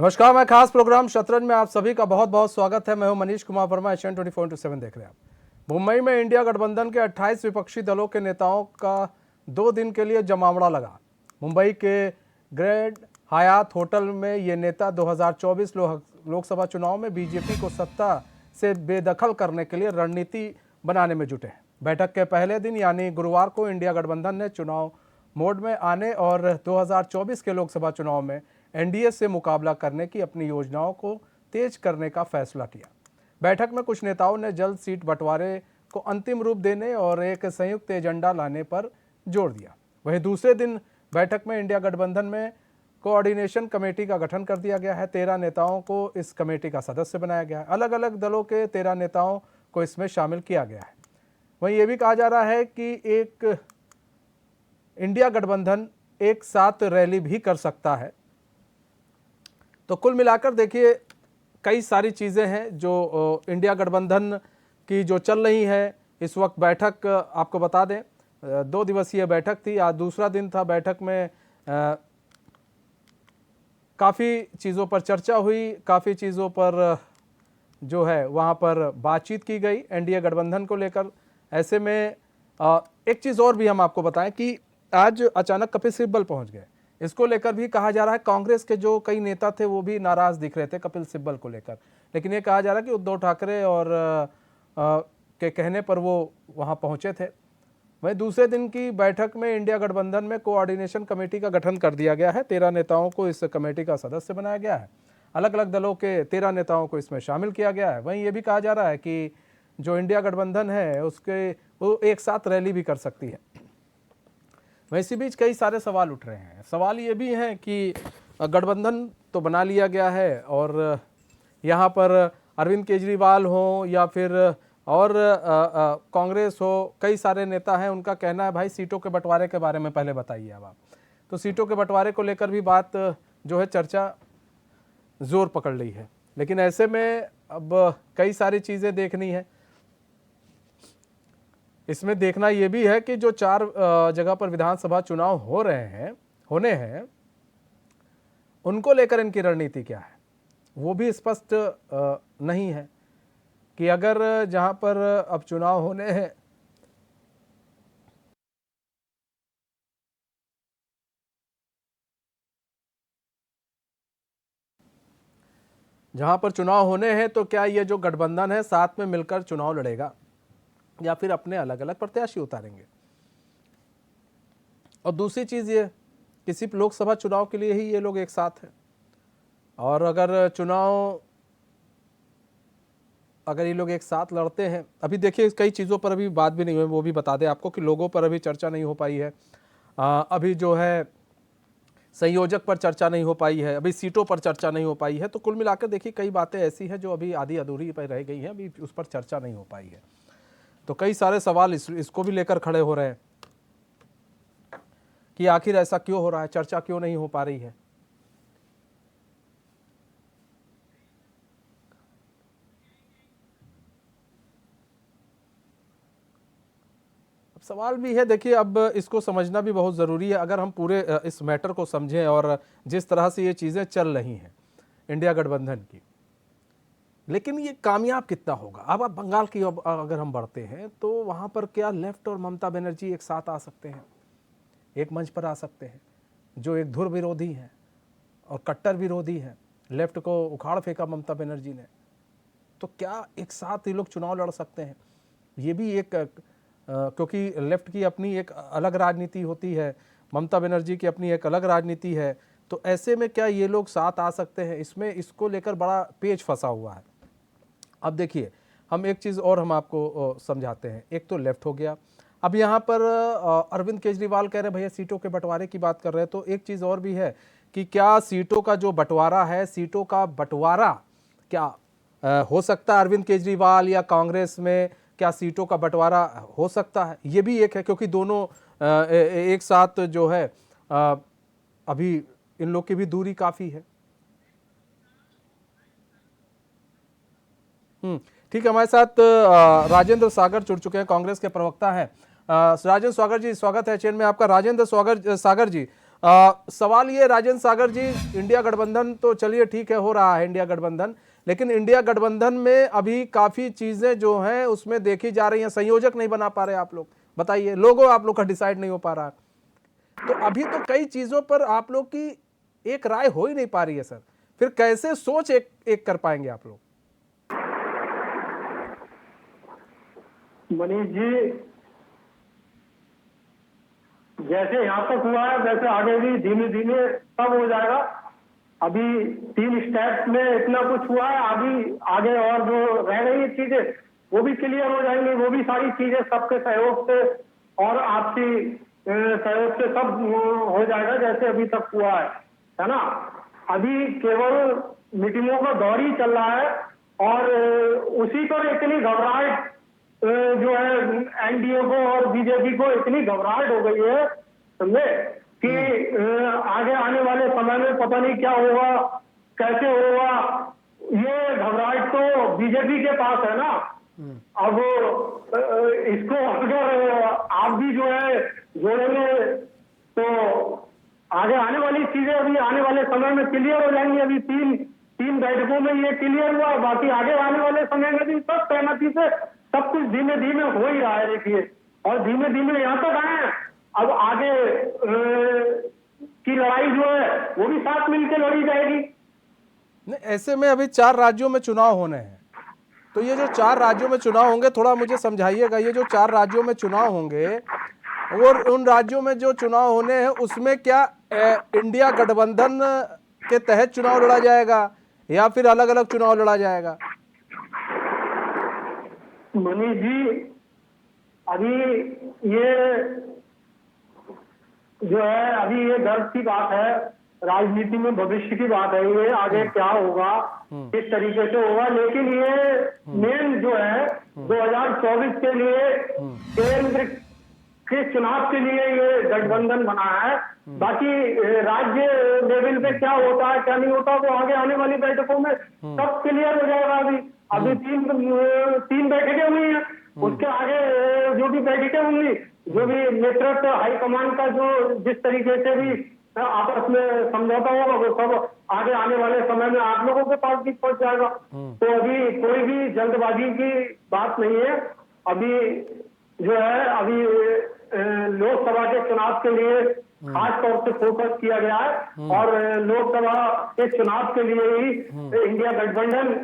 नमस्कार, मैं खास प्रोग्राम शतरंज में आप सभी का बहुत बहुत स्वागत है। मैं हूं मनीष कुमार वर्मा, एशियन 24/7 देख रहे हैं आप। मुंबई में इंडिया गठबंधन के 28 विपक्षी दलों के नेताओं का 2 दिन के लिए जमावड़ा लगा। मुंबई के ग्रैंड हयात होटल में ये नेता 2024 लोकसभा चुनाव में बीजेपी को सत्ता से बेदखल करने के लिए रणनीति बनाने में जुटे हैं। बैठक के पहले दिन यानी गुरुवार को इंडिया गठबंधन ने चुनाव मोड में आने और 2024 के लोकसभा चुनाव में एनडीए से मुकाबला करने की अपनी योजनाओं को तेज करने का फैसला किया। बैठक में कुछ नेताओं ने जल्द सीट बंटवारे को अंतिम रूप देने और एक संयुक्त एजेंडा लाने पर जोर दिया। वहीं दूसरे दिन बैठक में इंडिया गठबंधन में कोऑर्डिनेशन कमेटी का गठन कर दिया गया है। 13 नेताओं को इस कमेटी का सदस्य बनाया गया है। अलग अलग दलों के 13 नेताओं को इसमें शामिल किया गया है। वहीं ये भी कहा जा रहा है कि एक इंडिया गठबंधन एक साथ रैली भी कर सकता है। तो कुल मिलाकर देखिए, कई सारी चीज़ें हैं जो इंडिया गठबंधन की जो चल रही है इस वक्त। बैठक आपको बता दें 2 दिवसीय बैठक थी, आज दूसरा दिन था। बैठक में काफ़ी चीज़ों पर चर्चा हुई, काफ़ी चीज़ों पर जो है वहाँ पर बातचीत की गई एनडीए गठबंधन को लेकर। ऐसे में एक चीज़ और भी हम आपको बताएं कि आज अचानक कपिल सिब्बल पहुँच गए। इसको लेकर भी कहा जा रहा है, कांग्रेस के जो कई नेता थे वो भी नाराज दिख रहे थे कपिल सिब्बल को लेकर, लेकिन ये कहा जा रहा है कि उद्धव ठाकरे और के कहने पर वो वहां पहुंचे थे। वहीं दूसरे दिन की बैठक में इंडिया गठबंधन में कोऑर्डिनेशन कमेटी का गठन कर दिया गया है। 13 नेताओं को इस कमेटी का सदस्य बनाया गया है। अलग अलग दलों के 13 नेताओं को इसमें शामिल किया गया है। वहीं ये भी कहा जा रहा है कि जो इंडिया गठबंधन है उसके वो एक साथ रैली भी कर सकती है। इसी बीच कई सारे सवाल उठ रहे हैं। सवाल ये भी हैं कि गठबंधन तो बना लिया गया है और यहाँ पर अरविंद केजरीवाल हो या फिर और कांग्रेस हो, कई सारे नेता हैं, उनका कहना है भाई सीटों के बंटवारे के बारे में पहले बताइए अब आप। तो सीटों के बंटवारे को लेकर भी बात जो है चर्चा जोर पकड़ ली है। लेकिन ऐसे में अब कई सारी चीज़ें देखनी है। इसमें देखना यह भी है कि जो 4 जगह पर विधानसभा चुनाव होने हैं उनको लेकर इनकी रणनीति क्या है वो भी स्पष्ट नहीं है कि अगर जहां पर अब चुनाव होने हैं तो क्या ये जो गठबंधन है साथ में मिलकर चुनाव लड़ेगा या फिर अपने अलग अलग प्रत्याशी उतारेंगे। और दूसरी चीज़ ये, किसी लोकसभा चुनाव के लिए ही ये लोग एक साथ हैं। और अगर ये लोग एक साथ लड़ते हैं, अभी देखिए कई चीज़ों पर अभी बात भी नहीं हुई, वो भी बता दें आपको कि लोगों पर अभी चर्चा नहीं हो पाई है। अभी जो है संयोजक पर चर्चा नहीं हो पाई है, अभी सीटों पर चर्चा नहीं हो पाई है। तो कुल मिलाकर देखिए कई बातें ऐसी हैं जो अभी आधी अधूरी पर रह गई हैं, अभी उस पर चर्चा नहीं हो पाई है। तो कई सारे सवाल इसको भी लेकर खड़े हो रहे हैं कि आखिर ऐसा क्यों हो रहा है, चर्चा क्यों नहीं हो पा रही है। अब सवाल भी है, देखिए अब इसको समझना भी बहुत ज़रूरी है। अगर हम पूरे इस मैटर को समझें और जिस तरह से ये चीज़ें चल रही हैं इंडिया गठबंधन की, लेकिन ये कामयाब कितना होगा। अब बंगाल की अगर हम बढ़ते हैं तो वहाँ पर क्या लेफ्ट और ममता बनर्जी एक साथ आ सकते हैं, एक मंच पर आ सकते हैं, जो एक धुर विरोधी हैं और कट्टर विरोधी हैं। लेफ्ट को उखाड़ फेंका ममता बनर्जी ने, तो क्या एक साथ ये लोग चुनाव लड़ सकते हैं। ये भी एक क्योंकि लेफ्ट की अपनी एक अलग राजनीति होती है, ममता बनर्जी की अपनी एक अलग राजनीति है। तो ऐसे में क्या ये लोग साथ आ सकते हैं, इसको लेकर बड़ा पेच फंसा हुआ है। अब देखिए हम एक चीज़ और हम आपको समझाते हैं। एक तो लेफ्ट हो गया, अब यहाँ पर अरविंद केजरीवाल कह रहे हैं भैया सीटों के बंटवारे की बात कर रहे हैं। तो एक चीज़ और भी है कि क्या सीटों का जो बंटवारा है, सीटों का बंटवारा क्या हो सकता है अरविंद केजरीवाल या कांग्रेस में, क्या सीटों का बंटवारा हो सकता है। ये भी एक है क्योंकि दोनों एक साथ जो है अभी इन लोग की भी दूरी काफ़ी है। ठीक है, हमारे साथ राजेंद्र सागर जुड़ चुके हैं, कांग्रेस के प्रवक्ता हैं। राजेंद्र सागर जी, स्वागत है चैन में आपका। राजेंद्र सागर जी, सवाल ये राजेंद्र सागर जी, इंडिया गठबंधन तो चलिए ठीक है, हो रहा है इंडिया गठबंधन, लेकिन इंडिया गठबंधन में अभी काफी चीजें जो हैं उसमें देखी जा रही हैं, संयोजक नहीं बना पा रहे आप लोग, बताइए, लोगों आप लोग का डिसाइड नहीं हो पा रहा, तो अभी तो कई चीजों पर आप लोग की एक राय हो ही नहीं पा रही है सर, फिर कैसे सोच एक कर पाएंगे आप लोग? मनीष जी, जैसे यहाँ तक हुआ है वैसे आगे भी धीमे धीमे सब हो जाएगा। अभी 3 स्टेप्स में इतना कुछ हुआ है, अभी आगे और जो रह रही चीजें वो भी क्लियर हो जाएंगी। वो भी सारी चीजें सबके सहयोग से और आपसी सहयोग से सब हो जाएगा जैसे अभी तक हुआ है ना। अभी केवल मीटिंगों का दौर ही चल रहा है और उसी पर इतनी घबराहट जो है एनडीए को और बीजेपी को इतनी घबराहट हो गई है, समझे, कि आगे आने वाले समय में पता नहीं क्या होगा, कैसे होगा। ये घबराहट तो बीजेपी के पास है ना। अब इसको अगर आप भी जो है जोड़ेंगे तो आगे आने वाली चीजें अभी आने वाले समय में क्लियर हो जाएंगी। अभी तीन बैठकों में ये क्लियर हुआ, बाकी आगे आने वाले समय में भी सब सहमति से सब कुछ धीमे धीमे हो ही रहा है, देखिए, और धीमे धीमे यहाँ तक आए हैं। अब आगे की लड़ाई जो है वो भी साथ मिलकर लड़ी जाएगी। नहीं, ऐसे में अभी 4 राज्यों में चुनाव होने हैं, तो ये जो 4 राज्यों में चुनाव होंगे, थोड़ा मुझे समझाइएगा, ये जो 4 राज्यों में चुनाव होंगे और उन राज्यों में जो चुनाव होने हैं उसमें क्या इंडिया गठबंधन के तहत चुनाव लड़ा जाएगा या फिर अलग अलग चुनाव लड़ा जाएगा? मनीष जी, अभी ये जो है अभी ये गर्व की बात है, राजनीति में भविष्य की बात है, ये आगे क्या होगा, किस तरीके से होगा। लेकिन ये मेन जो है 2024 के लिए केंद्र के चुनाव के लिए ये गठबंधन बना है। बाकी राज्य लेवल पे क्या होता है क्या नहीं होता वो आगे आने वाली बैठकों में सब क्लियर हो जाएगा। अभी 3 बैठकें हुई हैं, उसके आगे जो भी बैठकें होंगी, जो भी नेतृत्व हाईकमान का जो जिस तरीके से भी आपस में समझौता होगा वो सब आगे आने वाले समय में आप लोगों के पास भी पहुंच जाएगा। तो अभी कोई भी जल्दबाजी की बात नहीं है। अभी जो है अभी लोकसभा के चुनाव के लिए खास तौर से फोकस किया गया है और लोकसभा के चुनाव के लिए ही इंडिया गठबंधन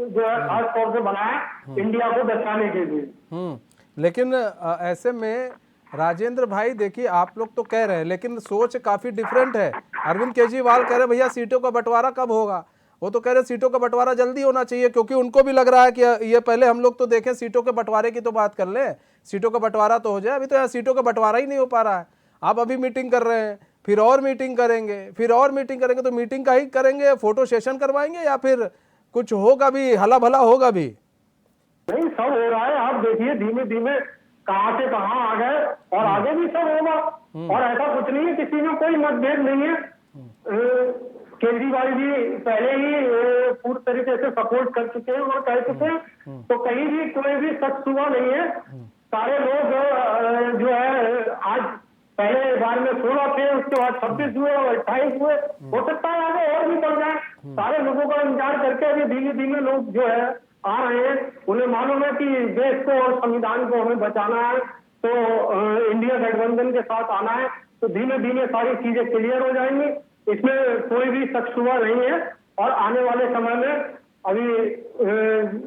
जो है खास तौर से बना है इंडिया को बचाने के लिए। लेकिन ऐसे में राजेंद्र भाई देखिए, आप लोग तो कह रहे हैं लेकिन सोच काफी डिफरेंट है। अरविंद केजरीवाल कह रहे भैया सीटों का बंटवारा कब होगा, वो तो कह रहे सीटों का बंटवारा जल्दी होना चाहिए, क्योंकि उनको भी लग रहा है कि ये पहले हम लोग तो देखें, सीटों के बंटवारे की तो बात कर ले, सीटों का बंटवारा तो हो जाए। अभी तो यार सीटों का बंटवारा ही नहीं हो पा रहा है। आप अभी मीटिंग कर रहे हैं, फिर और मीटिंग करेंगे, फिर और मीटिंग करेंगे, तो मीटिंग का ही करेंगे, फोटो सेशन करवाएंगे या फिर कुछ होगा भी, हला भला होगा भी? नहीं, सब हो रहा है। आप देखिए धीमे धीमे कहां से कहां आ गए और आगे भी सब होगा। और ऐसा कुछ नहीं है, किसी में कोई मतभेद नहीं है। केजरीवाल जी पहले ही पूरी तरीके से सपोर्ट कर चुके हैं और कह चुके हैं, तो कहीं भी कोई भी शख्स हुआ नहीं है। सारे लोग जो है आज पहले बार में 16 थे, उसके बाद 26 हुए और 28 हुए, हो सकता है आगे और भी बढ़ जाए। सारे लोगों का इंतजार करके अभी धीमे धीमे लोग जो है आ रहे हैं। उन्हें मालूम है कि देश को और संविधान को हमें बचाना है, तो इंडिया गठबंधन के साथ आना है। तो धीमे धीमे सारी चीजें क्लियर हो जाएंगी, इसमें कोई भी शख्स हुआ नहीं है। और आने वाले समय में अभी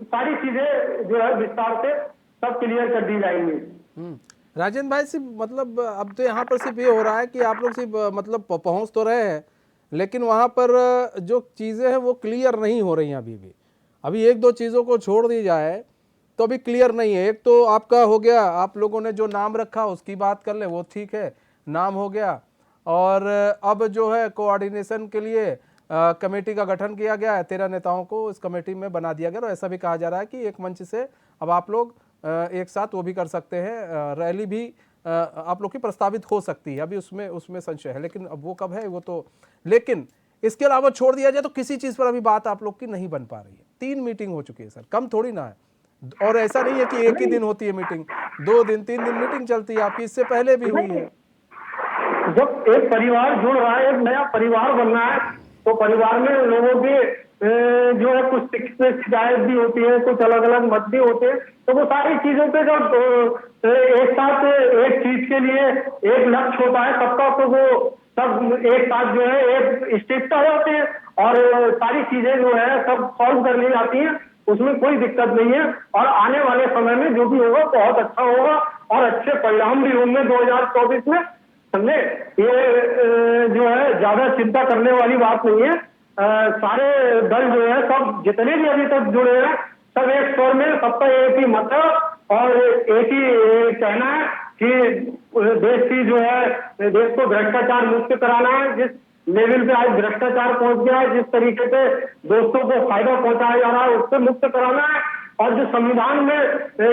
सारी चीजें जो है विस्तार से सब क्लियर कर दी जाएंगी। राजेंद्र भाई, सिर्फ मतलब अब तो यहाँ पर सिर्फ ये हो रहा है कि आप लोग सिर्फ मतलब पहुँच तो रहे हैं, लेकिन वहाँ पर जो चीज़ें हैं वो क्लियर नहीं हो रही हैं अभी 1-2 चीज़ों को छोड़ दी जाए तो अभी क्लियर नहीं है। एक तो आपका हो गया, आप लोगों ने जो नाम रखा उसकी बात कर ले, वो ठीक है, नाम हो गया। और अब जो है कोऑर्डिनेशन के लिए कमेटी का गठन किया गया है, 13 नेताओं को इस कमेटी में बना दिया गया। और ऐसा भी कहा जा रहा है कि एक मंच से अब आप लोग एक साथ वो भी कर सकते हैं, रैली भी आप लोग की प्रस्तावित हो सकती है। अभी उसमें संशय है, लेकिन अब वो कब है वो तो। लेकिन इसके अलावा छोड़ दिया जाए तो किसी चीज़ पर अभी बात आप लोग की नहीं बन पा रही है। 3 मीटिंग हो चुकी है सर, कम थोड़ी ना है। और ऐसा नहीं है कि एक ही दिन होती है मीटिंग, 2 दिन 3 दिन मीटिंग चलती है आपकी, इससे पहले भी हुई है। जब एक परिवार जुड़ रहा है, एक नया परिवार बन रहा है, तो परिवार में लोगों के जो है कुछ शिकायत भी होती है, कुछ अलग अलग मत भी होते हैं, तो वो सारी चीजों पे जब एक साथ एक चीज के लिए एक लक्ष्य होता है सबका, तो वो सब एक साथ जो है एक स्टेज पे आ जाते हैं और सारी चीजें जो है सब सॉल्व कर ली जाती हैं, उसमें कोई दिक्कत नहीं है। और आने वाले समय में जो भी होगा बहुत अच्छा होगा और अच्छे परिणाम भी होंगे 2024 में। समझे, ये जो है ज्यादा चिंता करने वाली बात नहीं है। सारे दल जो है सब जितने भी अभी तक जुड़े हैं सब एक स्वर में, सबका एक ही मत है और एक ही कहना है कि देश की जो है देश को भ्रष्टाचार मुक्त कराना है। जिस लेवल पे आज भ्रष्टाचार पहुंच गया है, जिस तरीके से दोस्तों को फायदा पहुंचाया जा रहा है, उससे मुक्त कराना है। और जो संविधान में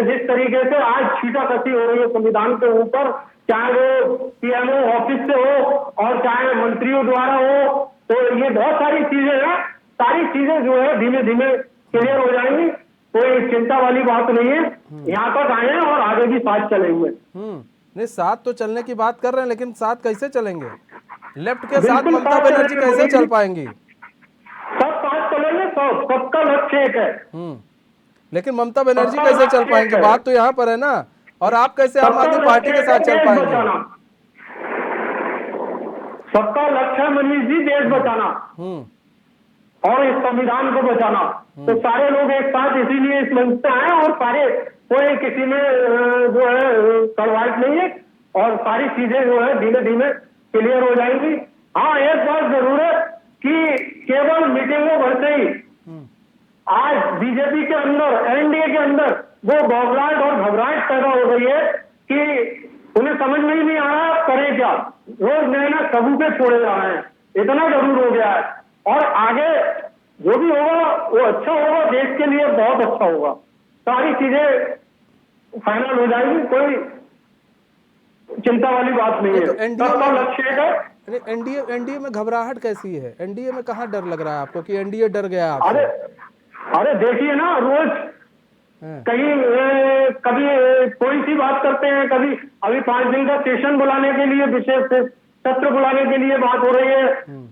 जिस तरीके से आज छीटाकशी हो रही है संविधान के ऊपर, चाहे वो पीएमओ ऑफिस से हो और चाहे मंत्रियों द्वारा हो, तो ये बहुत सारी चीजें हैं। सारी चीजें जो है धीमे धीमे क्लियर हो जाएंगी, कोई चिंता वाली बात नहीं है। यहाँ तक आए हैं और आगे भी साथ चलेंगे। नहीं, साथ तो चलने की बात कर रहे हैं, लेकिन साथ कैसे चलेंगे? लेफ्ट के साथ बिल्कुल ममता साथ बनर्जी चलेंगे, कैसे चल पाएंगी? सब साथ चलेंगे, सबका लक्ष्य एक है। लेकिन ममता बनर्जी सबका कैसे चल लक्ष्य पाएंगी? एक है। बात तो यहाँ पर है ना। और आप कैसे आम सबका आदमी पार्टी लक्ष्य के साथ है चल देश पाएंगे? बचाना। सबका लक्ष्य है मनीष जी देश बचाना और इस संविधान को बचाना। तो सारे लोग एक साथ इसीलिए इस मंच पे आए और सारे, कोई किसी में जो है कड़वाहट नहीं है और सारी चीजें जो है धीमे धीमे क्लियर हो जाएंगी। हाँ, एक बात जरूर है कि केवल मीटिंगों भर से ही आज बीजेपी के अंदर, एनडीए के अंदर वो बौखलाहट और घबराहट पैदा हो गई है कि उन्हें समझ में ही नहीं आ रहा करें क्या। रोज नए नए सबूते छोड़े जा रहे हैं, इतना जरूर हो गया है। और आगे जो भी होगा वो अच्छा होगा, देश के लिए बहुत अच्छा होगा। सारी चीजें फाइनल हो जाएगी, कोई चिंता वाली बात नहीं है। तो एनडीए सबका में लक्ष्य है। एनडीए में घबराहट कैसी है? एनडीए में कहाँ डर लग रहा है आपको कि एनडीए डर गया अरे आपसे? अरे देखिए ना, रोज कहीं कभी कोई सी बात करते हैं, कभी अभी 5 दिन का सेशन बुलाने के लिए, विशेष सत्र बुलाने के लिए बात हो रही है,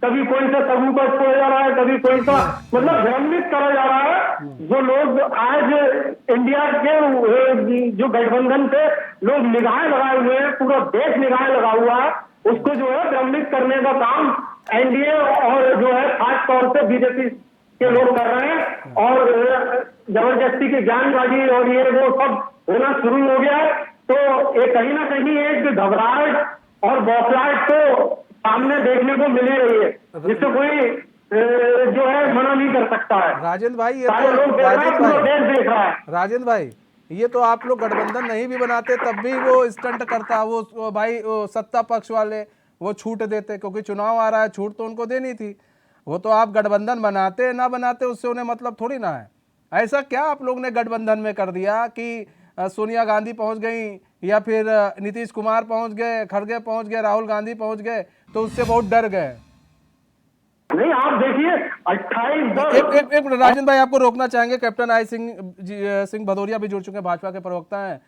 कभी कोई सा सबूत छोड़ा जा रहा है, कभी कोई सा मतलब भ्रमित करा जा रहा है। जो लोग आज इंडिया के जो गठबंधन पे लोग निगाहें लगाए हुए हैं, पूरा देश निगाहें लगा हुआ है, उसको जो है भ्रमित करने का काम एनडीए और जो है खास तौर से बीजेपी के लोग कर रहे हैं और जबरदस्ती की ज्ञानबाजी और ये वो सब होना शुरू हो गया है। तो ये कहीं ना कहीं एक घबराहट और बौखलाहट तो सामने देखने को मिल ही रही है, जिससे कोई जो है मना नहीं कर सकता है। राजेंद्र भाई, ये सारे लोग तो देख रहे हैं, पूरा देश देख रहा है। राजेंद्र भाई, ये तो आप लोग गठबंधन नहीं भी बनाते तब भी वो स्टंट करता, वो भाई वो सत्ता पक्ष वाले वो छूट देते, क्योंकि चुनाव आ रहा है, छूट तो उनको देनी थी। वो तो आप गठबंधन बनाते ना बनाते उससे उन्हें मतलब थोड़ी ना है। ऐसा क्या आप लोग ने गठबंधन में कर दिया कि सोनिया गांधी पहुंच गई या फिर नीतीश कुमार पहुंच गए, खड़गे पहुंच गए, राहुल गांधी पहुंच गए, तो उससे बहुत डर गए? नहीं, आप देखिए 28 एक राजेंद्र भाई, आपको रोकना चाहेंगे। कैप्टन आई सिंह भदौरिया भी जुड़ चुके हैं, भाजपा के प्रवक्ता हैं।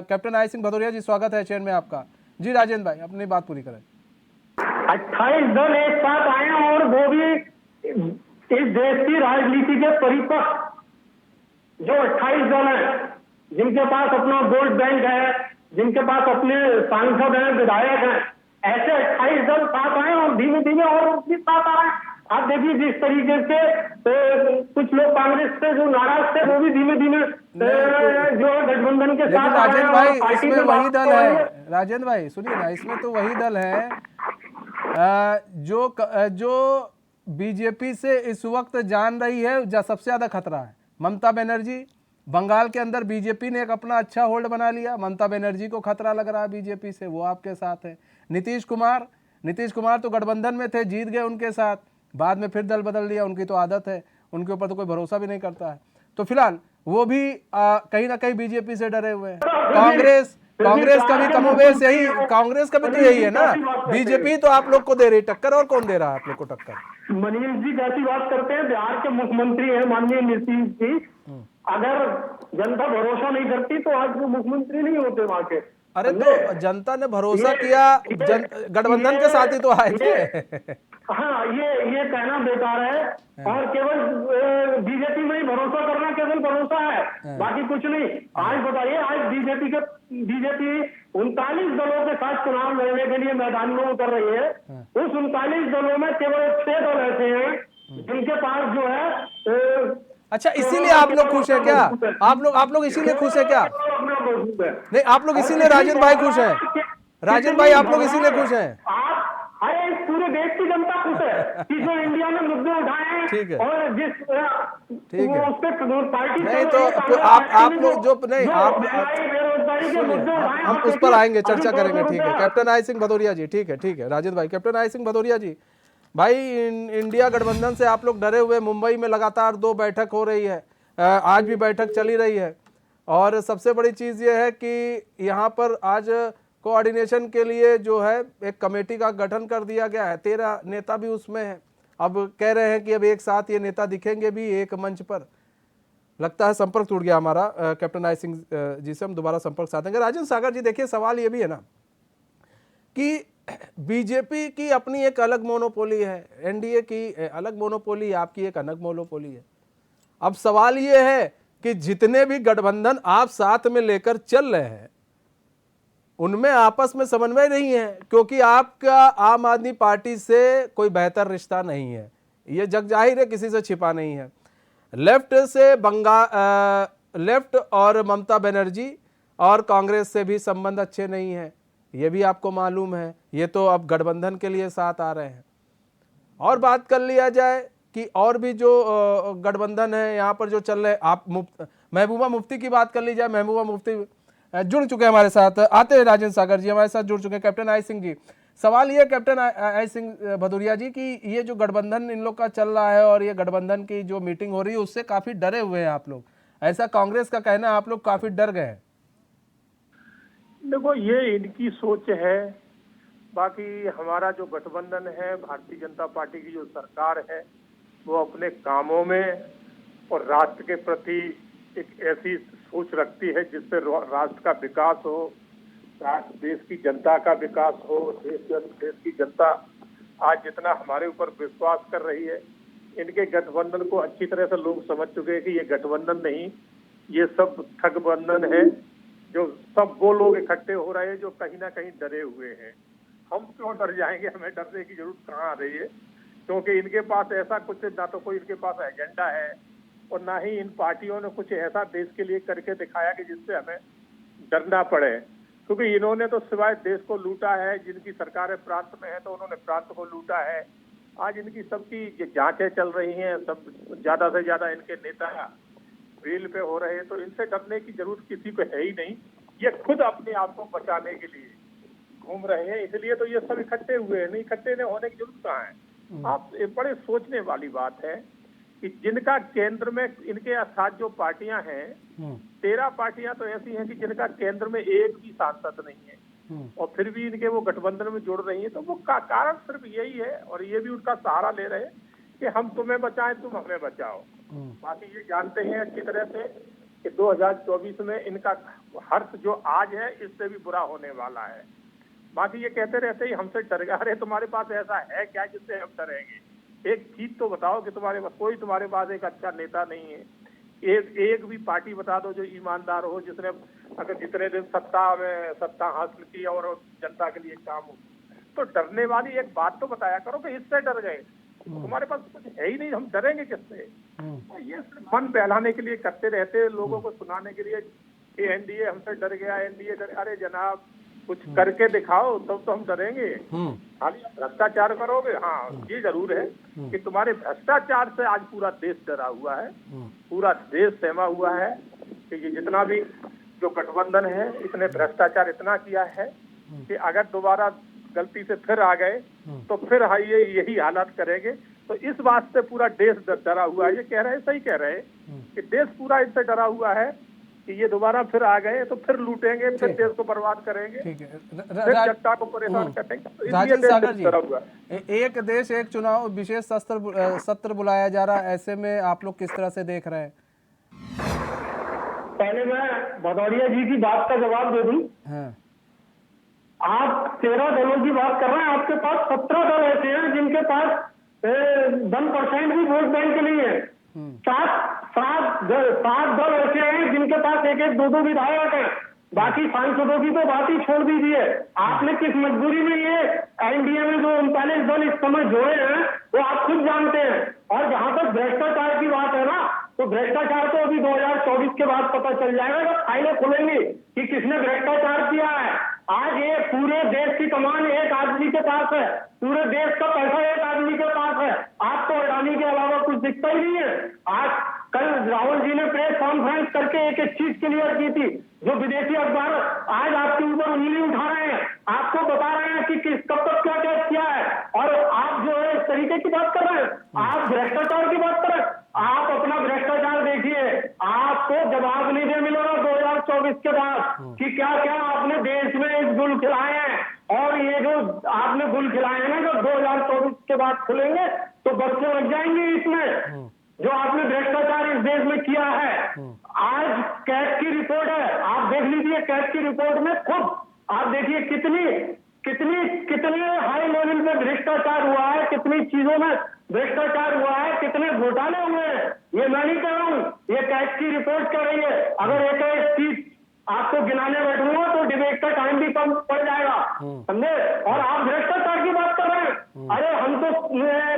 कैप्टन आई सिंह भदौरिया जी, स्वागत है चैन में आपका। जी राजेंद्र भाई, अपनी बात पूरी करें। 28 दल एक साथ आए और वो भी इस देश की राजनीति के परिपक्व जो 28 दल है, जिनके पास अपना वोट बैंक है, जिनके पास अपने सांसद हैं, विधायक हैं, ऐसे 28 दल साथ आए और धीमे धीमे और भी साथ आ रहे हैं। आप देखिए जिस तरीके से कुछ लोग कांग्रेस से जो नाराज थे वो भी धीमे धीमे जो गठबंधन के साथ आ रहे हैं। राजेंद्र भाई, पार्टी इसमें में वही दल है, है। राजेंद्र भाई सुनिए ना, इसमें तो वही दल है जो बीजेपी से इस वक्त जान रही है सबसे ज्यादा खतरा है ममता बनर्जी। बंगाल के अंदर बीजेपी ने एक अपना अच्छा होल्ड बना लिया, ममता बनर्जी को खतरा लग रहा है बीजेपी से, वो आपके साथ है। नीतीश कुमार तो गठबंधन में थे, जीत गए उनके साथ, बाद में फिर दल बदल दिया, उनकी तो आदत है, उनके ऊपर तो कोई भरोसा भी नहीं करता है। तो फिलहाल वो भी कहीं ना कहीं बीजेपी से डरे हुए हैं। कांग्रेस का भी कमोबेश यही, कांग्रेस का भी तो यही है ना। बीजेपी तो आप लोग को दे रही टक्कर, और कौन दे रहा है आप लोग को टक्कर? मनीष जी कैसी बात करते हैं, बिहार के मुख्यमंत्री हैं माननीय नीतीश जी। अगर जनता भरोसा नहीं करती तो आज वो मुख्यमंत्री नहीं होते वहां के। अरे तो जनता ने भरोसा किया, गठबंधन के साथ ही तो आए थे। हाँ, ये कहना बेकार है और केवल बीजेपी में ही भरोसा करना केवल भरोसा है, बाकी कुछ नहीं। आज बताइए, आज बीजेपी 39 दलों के साथ चुनाव लड़ने के लिए मैदान में उतर रही है। उस 39 दलों में केवल 6 दल ऐसे हैं जिनके पास जो है अच्छा, इसीलिए आप लोग खुश हैं क्या? आप लोग इसीलिए खुश हैं क्या? नहीं, आप लोग इसीलिए राजन भाई खुश हैं? राजन भाई, आप लोग इसीलिए खुश हैं? अरे पूरे देश की जनता खुश है कि जो इंडिया में मुद्दे उठाए हैं। ठीक है, और जिस ठीक है। उस पे पार्टी नहीं तो आप लोग जो नहीं, आप बेरोजगारी के मुद्दे उठाए, हम उस पर आएंगे, चर्चा करेंगे। ठीक है, कैप्टन आई सिंह भदौरिया जी। ठीक है राजेंद्र भाई। कैप्टन आई सिंह भदौरिया जी, भाई इंडिया गठबंधन से आप लोग डरे हुए, मुंबई में लगातार 2 बैठक हो रही है, आज भी बैठक चली रही है, और सबसे बड़ी चीज़ ये है कि यहाँ पर आज कोऑर्डिनेशन के लिए जो है एक कमेटी का गठन कर दिया गया है। 13 नेता भी उसमें है। अब कह रहे हैं कि अब एक साथ ये नेता दिखेंगे भी एक मंच पर। लगता है संपर्क टूट गया हमारा कैप्टन आई सिंह जी से, हम दोबारा संपर्क साधेंगे। राजेंद्र सागर जी, देखिए सवाल ये भी है ना कि बीजेपी की अपनी एक अलग मोनोपोली है, एनडीए की अलग मोनोपोली, आपकी एक अलग मोनोपोली है। अब सवाल ये है कि जितने भी गठबंधन आप साथ में लेकर चल रहे हैं उनमें आपस में समन्वय नहीं है, क्योंकि आपका आम आदमी पार्टी से कोई बेहतर रिश्ता नहीं है, ये जग जाहिर है, किसी से छिपा नहीं है। लेफ्ट से लेफ्ट और ममता बनर्जी और कांग्रेस से भी संबंध अच्छे नहीं है, ये भी आपको मालूम है। ये तो अब गठबंधन के लिए साथ आ रहे हैं। और बात कर लिया जाए कि और भी जो गठबंधन है यहाँ पर जो चल रहे हैं, आप महबूबा मुफ्ती की बात कर ली जाए, महबूबा मुफ्ती जुड़ चुके हैं हमारे साथ। आते हैं राजेंद्र सागर जी, हमारे साथ जुड़ चुके हैं। कैप्टन आई सिंह जी, सवाल ये कैप्टन आई सिंह भदौरिया जी कि ये जो गठबंधन इन लोग का चल रहा है और ये गठबंधन की जो मीटिंग हो रही है उससे काफी डरे हुए हैं आप लोग, ऐसा कांग्रेस का कहना है, आप लोग काफी डर गए हैं। देखो, ये इनकी सोच है। बाकी हमारा जो गठबंधन है, भारतीय जनता पार्टी की जो सरकार है, वो अपने कामों में और राष्ट्र के प्रति एक ऐसी सोच रखती है जिससे राष्ट्र का विकास हो, राष्ट्र देश की जनता का विकास हो। देश की जनता आज जितना हमारे ऊपर विश्वास कर रही है, इनके गठबंधन को अच्छी तरह से लोग समझ चुके हैं कि ये गठबंधन नहीं, ये सब ठगबंधन है। जो सब वो लोग इकट्ठे हो रहे हैं जो कहीं ना कहीं डरे हुए हैं। हम क्यों डर जाएंगे? हमें डरने की जरूरत कहाँ आ रही है, क्योंकि इनके पास ऐसा कुछ ना तो कोई इनके पास एजेंडा है और ना ही इन पार्टियों ने कुछ ऐसा देश के लिए करके दिखाया कि जिससे हमें डरना पड़े। क्योंकि इन्होंने तो सिवाय देश को लूटा है, जिनकी सरकारें प्रांत में है तो उन्होंने प्रांत को लूटा है। आज इनकी सबकी जांचें चल रही हैं, सब ज्यादा से ज्यादा इनके नेता रेल पे हो रहे हैं, तो इनसे डरने की जरूरत किसी को है ही नहीं। ये खुद अपने आप को बचाने के लिए घूम रहे हैं, इसलिए तो ये सब इकट्ठे हुए हैं। नहीं, इकट्ठे नहीं होने की जरूरत कहाँ है। आप बड़े सोचने वाली बात है कि जिनका केंद्र में इनके साथ जो पार्टियां हैं, 13 पार्टियां तो ऐसी हैं कि जिनका केंद्र में एक भी सांसद नहीं है और फिर भी इनके वो गठबंधन में जुड़ रही हैं। तो वो कारण सिर्फ यही है, और ये भी उनका सहारा ले रहे हैं कि हम तुम्हें बचाएं, तुम हमें बचाओ। बाकी ये जानते हैं अच्छी तरह से कि 2024 में इनका हर्ष जो आज है इससे भी बुरा होने वाला है। बाकी ये कहते रहते ही हमसे डर गए। अरे तुम्हारे पास ऐसा है क्या जिससे हम डरेंगे? एक चीज तो बताओ कि तुम्हारे पास एक अच्छा नेता नहीं है। एक भी पार्टी बता दो जो ईमानदार हो, जिसने अगर जितने दिन सत्ता हासिल की और जनता के लिए काम हो। तो डरने वाली एक बात तो बताया करो कि इससे डर गए। तुम्हारे पास कुछ है ही नहीं, हम डरेंगे किससे? तो ये मन बहलाने के लिए करते रहते, लोगों को सुनाने के लिए कि एनडीए हमसे डर गया, एनडीए डर। अरे जनाब, कुछ करके दिखाओ तब तो हम डरेंगे। खाली भ्रष्टाचार करोगे? हाँ, ये जरूर है कि तुम्हारे भ्रष्टाचार से आज पूरा देश डरा हुआ है, पूरा देश सहमा हुआ है कि ये जितना भी जो गठबंधन है इसने भ्रष्टाचार इतना किया है कि अगर दोबारा गलती से फिर आ गए तो फिर ये यही हालत करेंगे। तो इस बात से पूरा देश डरा हुआ है। ये कह रहे हैं, सही कह रहे हैं कि देश पूरा इससे डरा हुआ है कि ये दोबारा फिर आ गए तो फिर लूटेंगे, फिर देश को बर्बाद करेंगे, फिर जनता को परेशान करेंगे। तो राजेंद्र सागर जी, एक देश एक चुनाव विशेष सत्र बुलाया जा रहा है, ऐसे में आप लोग किस तरह से देख रहे हैं? पहले मैं भदौरिया जी की बात का जवाब दे दूं। हाँ। आप 13 दलों की बात कर रहे हैं, आपके पास 17 दल ऐसे हैं जिनके पास 1% भी वोट बैंक के नहीं है। सात दल ऐसे हैं जिनके पास एक एक दो विधायक हैं। बाकी सांसदों की तो बात ही छोड़ दीजिए। आपने किस मजबूरी में ये एनडीए में जो 39 दल इस समय जोड़े हैं वो आप खुद जानते हैं। और जहां तक भ्रष्टाचार की बात है ना, तो भ्रष्टाचार तो अभी 2024 के बाद पता चल जाएगा जब फाइलें खुलेंगी कि किसने भ्रष्टाचार किया है। आज ये पूरे देश की कमान एक आदमी के पास है, पूरे देश का पैसा एक आदमी के पास है। आपको अडानी के अलावा कुछ दिखता ही नहीं है। आज कल राहुल जी ने प्रेस कॉन्फ्रेंस करके एक एक चीज क्लियर की थी, जो विदेशी अखबार आज आपके ऊपर उंगली उठा रहे हैं, आपको बता रहे हैं कि किस कब तक क्या क्या किया है, और आप जो है इस तरीके की बात कर रहे हैं, आप भ्रष्टाचार की बात कर रहे हैं। आप अपना भ्रष्टाचार देखिए, आपको जवाब नहीं दे मिलेगा 2024 के बाद कि क्या क्या आपने देश में इस गुल खिलाए हैं। और ये जो आपने गुल खिलाए हैं ना, जो 2024 के बाद खुलेंगे तो बच्चे लग जाएंगे इसमें, जो आपने भ्रष्टाचार इस देश में किया है। आज कैट की रिपोर्ट है, आप देख लीजिए। कैट की रिपोर्ट में खुद आप देखिए कितने हाई लेवल पे भ्रष्टाचार हुआ है, कितनी चीजों में भ्रष्टाचार हुआ है, कितने घोटाले हुए हैं। ये मैं नहीं कह रहा हूं, ये कैट की रिपोर्ट कर रही है। अगर एक एक चीज आपको गिनाने बैठूंगा तो डिबेट का टाइम भी कम पड़ जाएगा, समझे। और आप भ्रष्टाचार की बात कर रहे हैं। अरे हम तो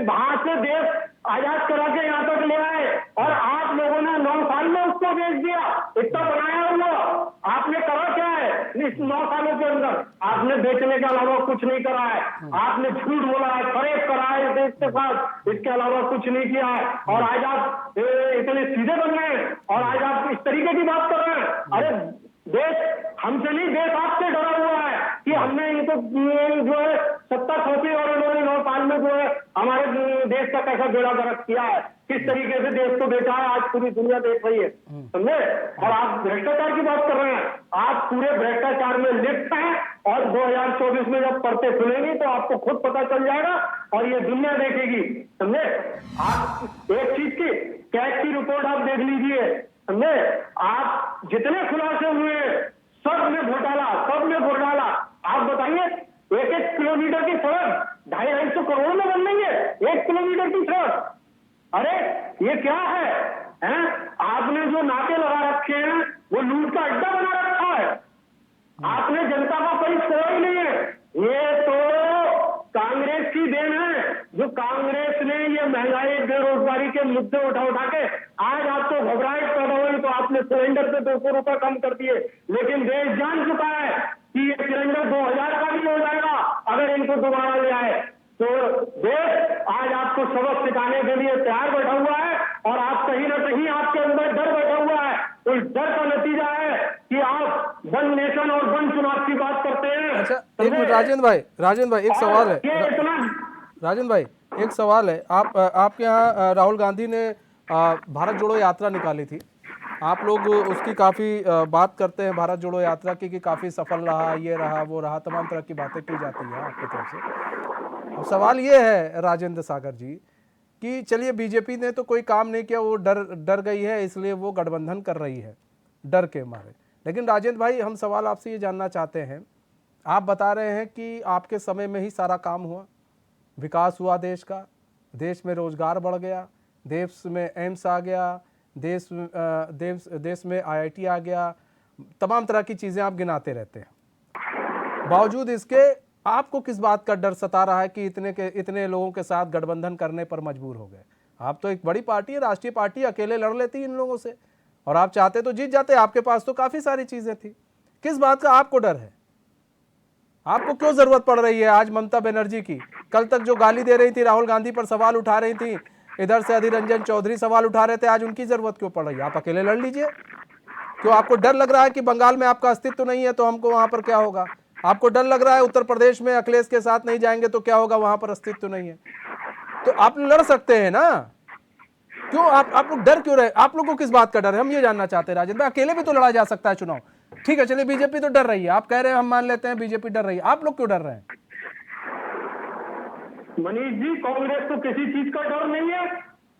वहां से देश आजाद करा के यहाँ तक ले आए, और आप लोगों ने 9 साल में उसको बेच दिया। इतना बनाया हुआ आपने करा क्या है इस 9 सालों के अंदर? आपने बेचने के अलावा कुछ नहीं करा है। आपने झूठ बोला है, फरेब करा है देश के साथ, इसके अलावा कुछ नहीं किया है। और आज आप इतने सीधे बन गए हैं और आज आप इस तरीके की बात कर रहे हैं। अरे देश हमसे नहीं, देश आपसे डरा हुआ है कि हमने इनको जो है सत्ता सौंपी और इन्होंने 9 साल में जो है हमारे देश का कैसा बेड़ा गर्क किया है, किस तरीके से देश को बेचा है, आज पूरी दुनिया देख रही है, समझे। और आप भ्रष्टाचार की बात कर रहे हैं, आप पूरे भ्रष्टाचार में लिप्त हैं। और 2024 में जब परतें खुलेंगी तो आपको खुद पता चल जाएगा और ये दुनिया देखेगी, समझे। आप एक चीज की कैट की रिपोर्ट आप देख लीजिए, समझे। आप जितने खुलासे हुए सब में घोटाला। आप बताइए, 1-1 किलोमीटर की सड़क 250-250 करोड़ में बन रही है, 1 किलोमीटर की सड़क। अरे ये क्या है, हैं? आपने जो नाके लगा रखे हैं वो लूट का अड्डा बना रखा है। आपने जनता का कोई छोड़ा ही नहीं है। ये तो कांग्रेस की देन है, जो कांग्रेस ने ये महंगाई बेरोजगारी के मुद्दे उठा के आज आपको घबराहट पैदा हुई तो आपने सिलेंडर पे 200 रुपए कम कर दिए। लेकिन देश जान चुका है कि ये सिलेंडर 2000 का भी हो जाएगा अगर इनको दोबारा ले आए। तो देश आज आपको सबक सिखाने के लिए तैयार बैठा हुआ है, और आप कहीं ना कहीं आपके अंदर डर बैठा हुआ है। उस डर का नतीजा है कि आप वन नेशन और वन चुनाव की बात करते हैं। अच्छा, एक मिनट राजेंद्र भाई एक सवाल है। राजेंद्र भाई एक सवाल है, आपके यहाँ राहुल गांधी ने भारत जोड़ो यात्रा निकाली थी। आप लोग उसकी काफ़ी बात करते हैं भारत जोड़ो यात्रा की कि काफ़ी सफल रहा, ये रहा वो रहा, तमाम तरह की बातें की जाती हैं आपकी तरफ से। अब सवाल ये है राजेंद्र सागर जी कि चलिए बीजेपी ने तो कोई काम नहीं किया, वो डर गई है इसलिए वो गठबंधन कर रही है डर के मारे। लेकिन राजेंद्र भाई हम सवाल आपसे ये जानना चाहते हैं, आप बता रहे हैं कि आपके समय में ही सारा काम हुआ, विकास हुआ देश का, देश में रोजगार बढ़ गया, देश में एम्स आ गया, देश में आईआईटी आ गया, तमाम तरह की चीज़ें आप गिनाते रहते हैं। बावजूद इसके आपको किस बात का डर सता रहा है कि इतने लोगों के साथ गठबंधन करने पर मजबूर हो गए? आप तो एक बड़ी पार्टी है, राष्ट्रीय पार्टी, अकेले लड़ लेती इन लोगों से, और आप चाहते तो जीत जाते, आपके पास तो काफ़ी सारी चीज़ें थी। किस बात का आपको डर है? आपको क्यों जरूरत पड़ रही है आज ममता बनर्जी की? कल तक जो गाली दे रही थी, राहुल गांधी पर सवाल उठा रही थी, इधर से अधीर रंजन चौधरी सवाल उठा रहे थे, आज उनकी जरूरत क्यों पड़ रही है? आप अकेले लड़ लीजिए। क्यों आपको डर लग रहा है कि बंगाल में आपका अस्तित्व नहीं है तो हमको वहां पर क्या होगा? आपको डर लग रहा है उत्तर प्रदेश में अखिलेश के साथ नहीं जाएंगे तो क्या होगा, वहां पर अस्तित्व नहीं है? तो आप लड़ सकते हैं ना, क्यों आप लोग डर क्यों रहे? आप लोग को किस बात का डर है, हम ये जानना चाहते हैं राजेंद्र। अकेले भी तो लड़ा जा सकता है चुनाव, ठीक है। चलिए बीजेपी तो डर रही है, आप कह रहे हैं, हम मान लेते हैं बीजेपी डर रही है, आप लोग क्यों डर रहे हैं? मनीष जी, कांग्रेस को किसी चीज का डर नहीं है।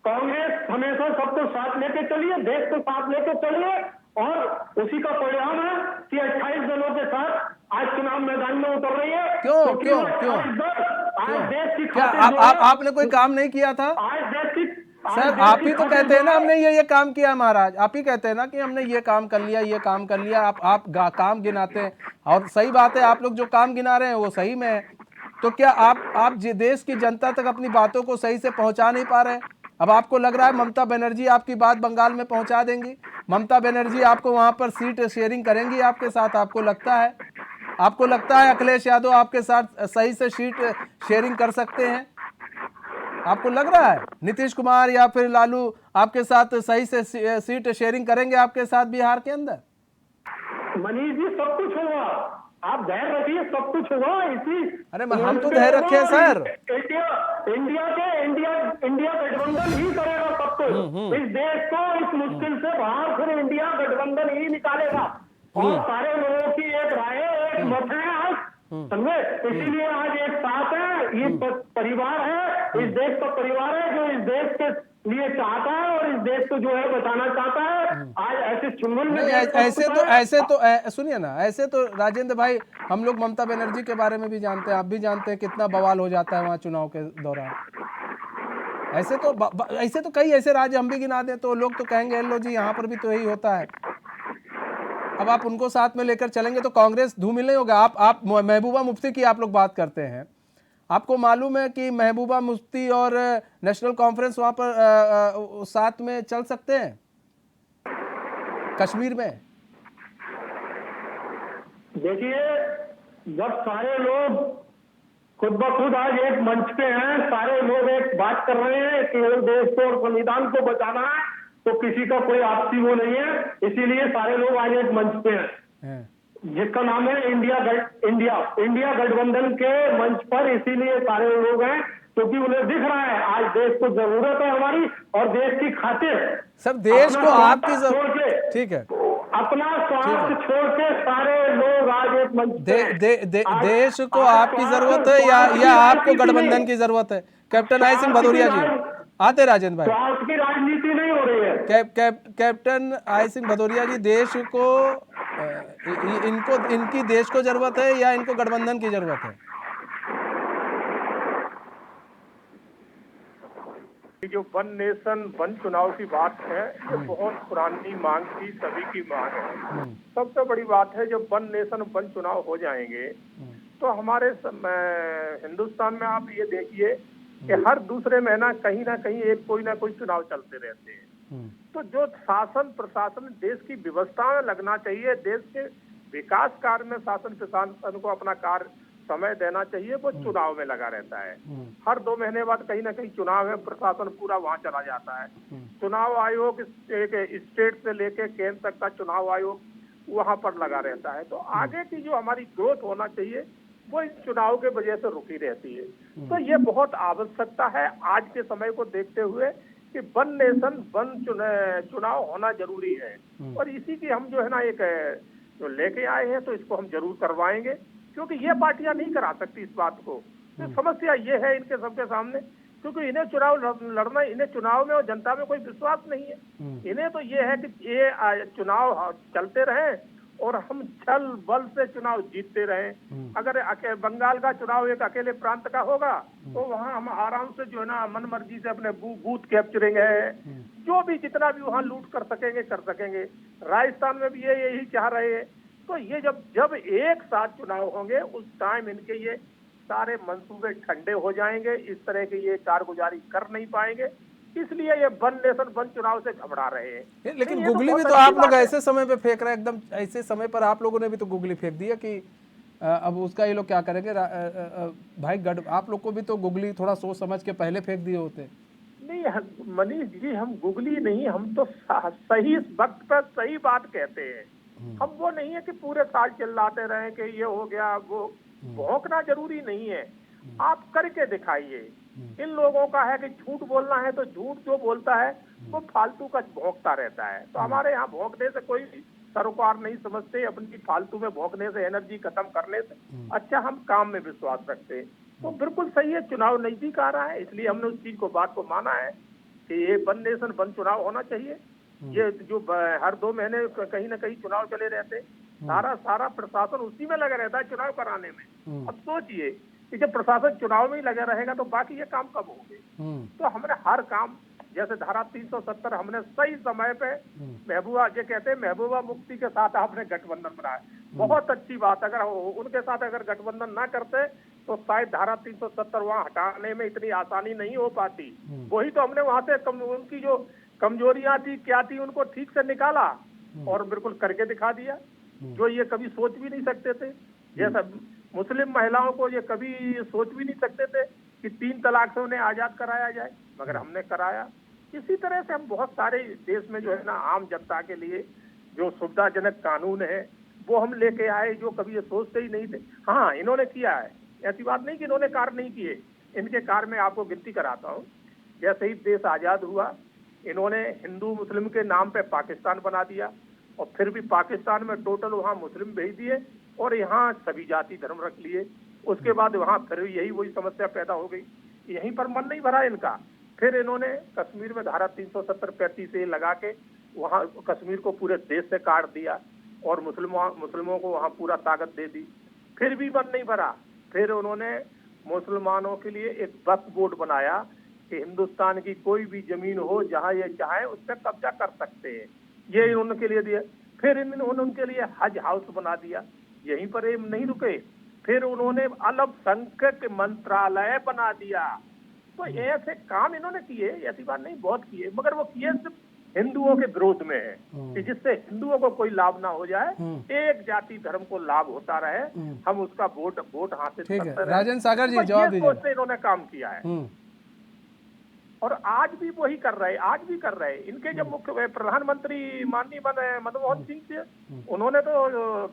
कांग्रेस हमेशा सबको साथ लेके चलिए, देश को साथ लेके चलिए, और उसी का परिणाम है कि 28 दलों के साथ आज चुनाव मैदान में उतर रही है। क्यों क्योंकि क्यों वो क्यों आज देश की क्या खातिर जो है, आपने कोई काम नहीं किया था? आज देश की सर आप ही तो कहते हैं ना हमने ये काम किया महाराज, आप ही कहते हैं ना कि हमने ये काम कर लिया, ये काम कर लिया। आप काम गिनाते हैं और सही बात है, आप लोग जो काम गिना रहे हैं वो सही में है। तो क्या आप देश की जनता तक अपनी बातों को सही से पहुंचा नहीं पा रहे हैं? अब आपको लग रहा है ममता बनर्जी आपकी बात बंगाल में पहुंचा देंगी? ममता बनर्जी आपको वहां पर सीट शेयरिंग करेंगी आपके साथ? आपको लगता है अखिलेश यादव आपके साथ सही से सीट शेयरिंग कर सकते हैं? आपको लग रहा है नीतीश कुमार या फिर लालू आपके साथ सही से सीट शेयरिंग करेंगे आपके साथ बिहार के अंदर? मनीष जी सब कुछ होगा, आप धैर्य रखिए, सब कुछ होगा। इसी अरे हम तो धैर्य रखे हैं सर। इंडिया गठबंधन ही करेगा सब कुछ। इस देश को इस मुश्किल से बाहर फिर इंडिया गठबंधन ही निकालेगा। और सारे लोगों की एक राय है, एक मत है आज, समझे? इसीलिए आज एक साथ है, ये परिवार है, इस देश का परिवार है जो इस देश के लिए चाहता है और इस देश को जो है बचाना चाहता है। आज ऐसे चुंगल में सुनिए ना, ऐसे तो राजेंद्र भाई हम लोग ममता बनर्जी के बारे में भी जानते हैं, आप भी जानते हैं कितना बवाल हो जाता है वहां चुनाव के दौरान। ऐसे तो कई ऐसे राज्य हम भी गिना दें तो लोग तो कहेंगे लो जी यहाँ पर भी तो यही होता है। अब आप उनको साथ में लेकर चलेंगे तो कांग्रेस धूमिल नहीं होगा। आप महबूबा मुफ्ती की आप लोग बात करते हैं, आपको मालूम है कि महबूबा मुफ्ती और नेशनल कॉन्फ्रेंस वहां पर साथ में चल सकते हैं कश्मीर में? देखिए, जब सारे लोग खुद ब खुद आज एक मंच पे हैं, सारे लोग एक बात कर रहे हैं केवल देश को और संविधान को बचाना है, तो किसी का कोई आपसी वो नहीं है। इसीलिए सारे लोग आज एक मंच पे हैं जिसका नाम है इंडिया गठबंधन के मंच पर। इसीलिए सारे लोग हैं क्योंकि उन्हें दिख रहा है आज देश को जरूरत है हमारी, और देश की खातिर सब देश को आपकी जरूरत, ठीक है, अपना स्वार्थ छोड़ के सारे लोग आज एक मंच देश को आपकी जरूरत है या आपको गठबंधन की जरूरत है? कैप्टन आई सिंह भदौरिया जी आते, राजेंद्र भाई, स्वार्थ की राजनीति नहीं हो रही है। कैप्टन आई सिंह भदौरिया जी, देश को इनकी देश को जरूरत है या इनको गठबंधन की जरूरत है? जो वन नेशन वन चुनाव की बात है, ये बहुत पुरानी मांग थी, सभी की मांग है। सबसे बड़ी बात है जब वन नेशन वन चुनाव हो जाएंगे तो हमारे हिंदुस्तान में आप ये देखिए कि हर दूसरे महीना कहीं ना कहीं एक कोई ना कोई चुनाव चलते रहते हैं। तो जो शासन प्रशासन देश की व्यवस्था में लगना चाहिए, देश के विकास कार्य में शासन प्रशासन को अपना कार्य समय देना चाहिए, वो चुनाव में लगा रहता है। हर 2 महीने बाद कहीं ना कहीं चुनाव है, प्रशासन पूरा वहां चला जाता है। चुनाव आयोग एक स्टेट से लेके केंद्र तक का चुनाव आयोग वहां पर लगा रहता है। तो आगे की जो हमारी ग्रोथ होना चाहिए वो इस चुनाव के वजह से रुकी रहती है। तो ये बहुत आवश्यकता है आज के समय को देखते हुए कि वन नेशन वन चुनाव होना जरूरी है। और इसी की हम जो है ना एक जो लेके आए हैं, तो इसको हम जरूर करवाएंगे, क्योंकि ये पार्टियां नहीं करा सकती इस बात को। तो समस्या ये है इनके सबके सामने, क्योंकि इन्हें चुनाव लड़ना, इन्हें चुनाव में और जनता में कोई विश्वास नहीं है। इन्हें तो ये है कि ये चुनाव चलते रहे और हम छल बल से चुनाव जीतते रहे। अगर बंगाल का चुनाव एक अकेले प्रांत का होगा तो वहाँ हम आराम से जो है ना मन मर्जी से अपने बूथ कैप्चरिंग है, जो भी जितना भी वहाँ लूट कर सकेंगे। राजस्थान में भी ये यही चाह रहे हैं। तो ये जब एक साथ चुनाव होंगे उस टाइम इनके ये सारे मंसूबे ठंडे हो जाएंगे, इस तरह की ये कारगुजारी कर नहीं पाएंगे। इसलिए ये वन नेशन वन चुनाव से घबरा रहे हैं। लेकिन गुगली भी तो आप लोग ऐसे समय पे फेंक रहे हैं, एकदम ऐसे समय पर आप लोगों ने भी तो गुगली फेंक दिया कि अब उसका ये लोग क्या करेंगे। भाई आप लोग को भी तो गुगली थोड़ा सोच समझ के पहले फेंक दिए होते। नहीं मनीष जी, हम गुगली नहीं, हम तो सही वक्त पर सही बात कहते हैं। हम वो नहीं है कि पूरे साल चिल्लाते रहे कि ये हो गया वो। भौंकना जरूरी नहीं है, आप करके दिखाइए। इन लोगों का है कि झूठ बोलना है, तो झूठ जो बोलता है वो फालतू का भौंकता रहता है। तो हमारे यहाँ भौंकने से कोई सरोकार नहीं समझते, अपनी फालतू में भौंकने से, एनर्जी खत्म करने से अच्छा हम काम में विश्वास रखते हैं। तो बिल्कुल सही है, चुनाव नजदीक आ रहा है, इसलिए हमने उस चीज को बात को माना है कि ये वन नेशन वन चुनाव होना चाहिए। ये जो हर 2 महीने कहीं ना कहीं चुनाव चले रहते, सारा प्रशासन उसी में लगा रहता है चुनाव कराने में। अब सोचिए कि जब प्रशासन चुनाव में ही लगा रहेगा तो बाकी ये काम कब होंगे। तो हमने हर काम, जैसे धारा 370 हमने सही समय पे महबूबा, ये कहते हैं महबूबा मुफ्ती के साथ आपने गठबंधन बनाया, बहुत अच्छी बात। अगर उनके साथ अगर गठबंधन ना करते तो शायद धारा 370 वहाँ हटाने में इतनी आसानी नहीं हो पाती। वही तो हमने वहां से उनकी जो कमजोरियां थी क्या थी उनको ठीक से निकाला और बिल्कुल करके दिखा दिया, जो ये कभी सोच भी नहीं सकते थे। जैसा मुस्लिम महिलाओं को ये कभी सोच भी नहीं सकते थे कि 3 तलाक से उन्हें आजाद कराया जाए, मगर हमने कराया। इसी तरह से हम बहुत सारे देश में जो है ना आम जनता के लिए जो सुविधाजनक कानून है वो हम लेके आए, जो कभी ये सोचते ही नहीं थे। हाँ, इन्होंने किया है, ऐसी बात नहीं कि इन्होंने कार्य नहीं किए, इनके कार्य में आपको गिनती कराता हूँ। जैसे ही देश आजाद हुआ, इन्होंने हिंदू मुस्लिम के नाम पे पाकिस्तान बना दिया और फिर भी पाकिस्तान में टोटल वहाँ मुस्लिम भेज दिए और यहाँ सभी जाति धर्म रख लिए। उसके बाद वहाँ फिर यही वही समस्या पैदा हो गई, यहीं पर मन नहीं भरा इनका। फिर इन्होंने कश्मीर में धारा 370-35 से लगा के वहाँ कश्मीर को पूरे देश से काट दिया और मुस्लिमों को वहाँ पूरा ताकत दे दी। फिर भी मन नहीं भरा, फिर उन्होंने मुसलमानों के लिए एक वक्फ बोर्ड बनाया कि हिंदुस्तान की कोई भी जमीन हो जहाँ ये चाहे उस पर कब्जा कर सकते हैं, ये उनके लिए दिया। फिर इन्होंने उनके लिए हज हाउस बना दिया। यहीं पर ये नहीं रुके, फिर उन्होंने अल्पसंख्यक मंत्रालय बना दिया। तो ऐसे काम इन्होंने किए, ऐसी बात नहीं, बहुत किए, मगर वो किए सिर्फ हिंदुओं के विरोध में है कि जिससे हिंदुओं को कोई लाभ ना हो जाए, एक जाति धर्म को लाभ होता रहे, हम उसका वोट हासिल करते रहे। राजेंद्र सागर जी जवाब दीजिए। इन्होंने काम किया है और आज भी वही कर रहे, आज भी कर रहे। इनके जब मुख्य प्रधानमंत्री माननीय मनमोहन सिंह थे, उन्होंने तो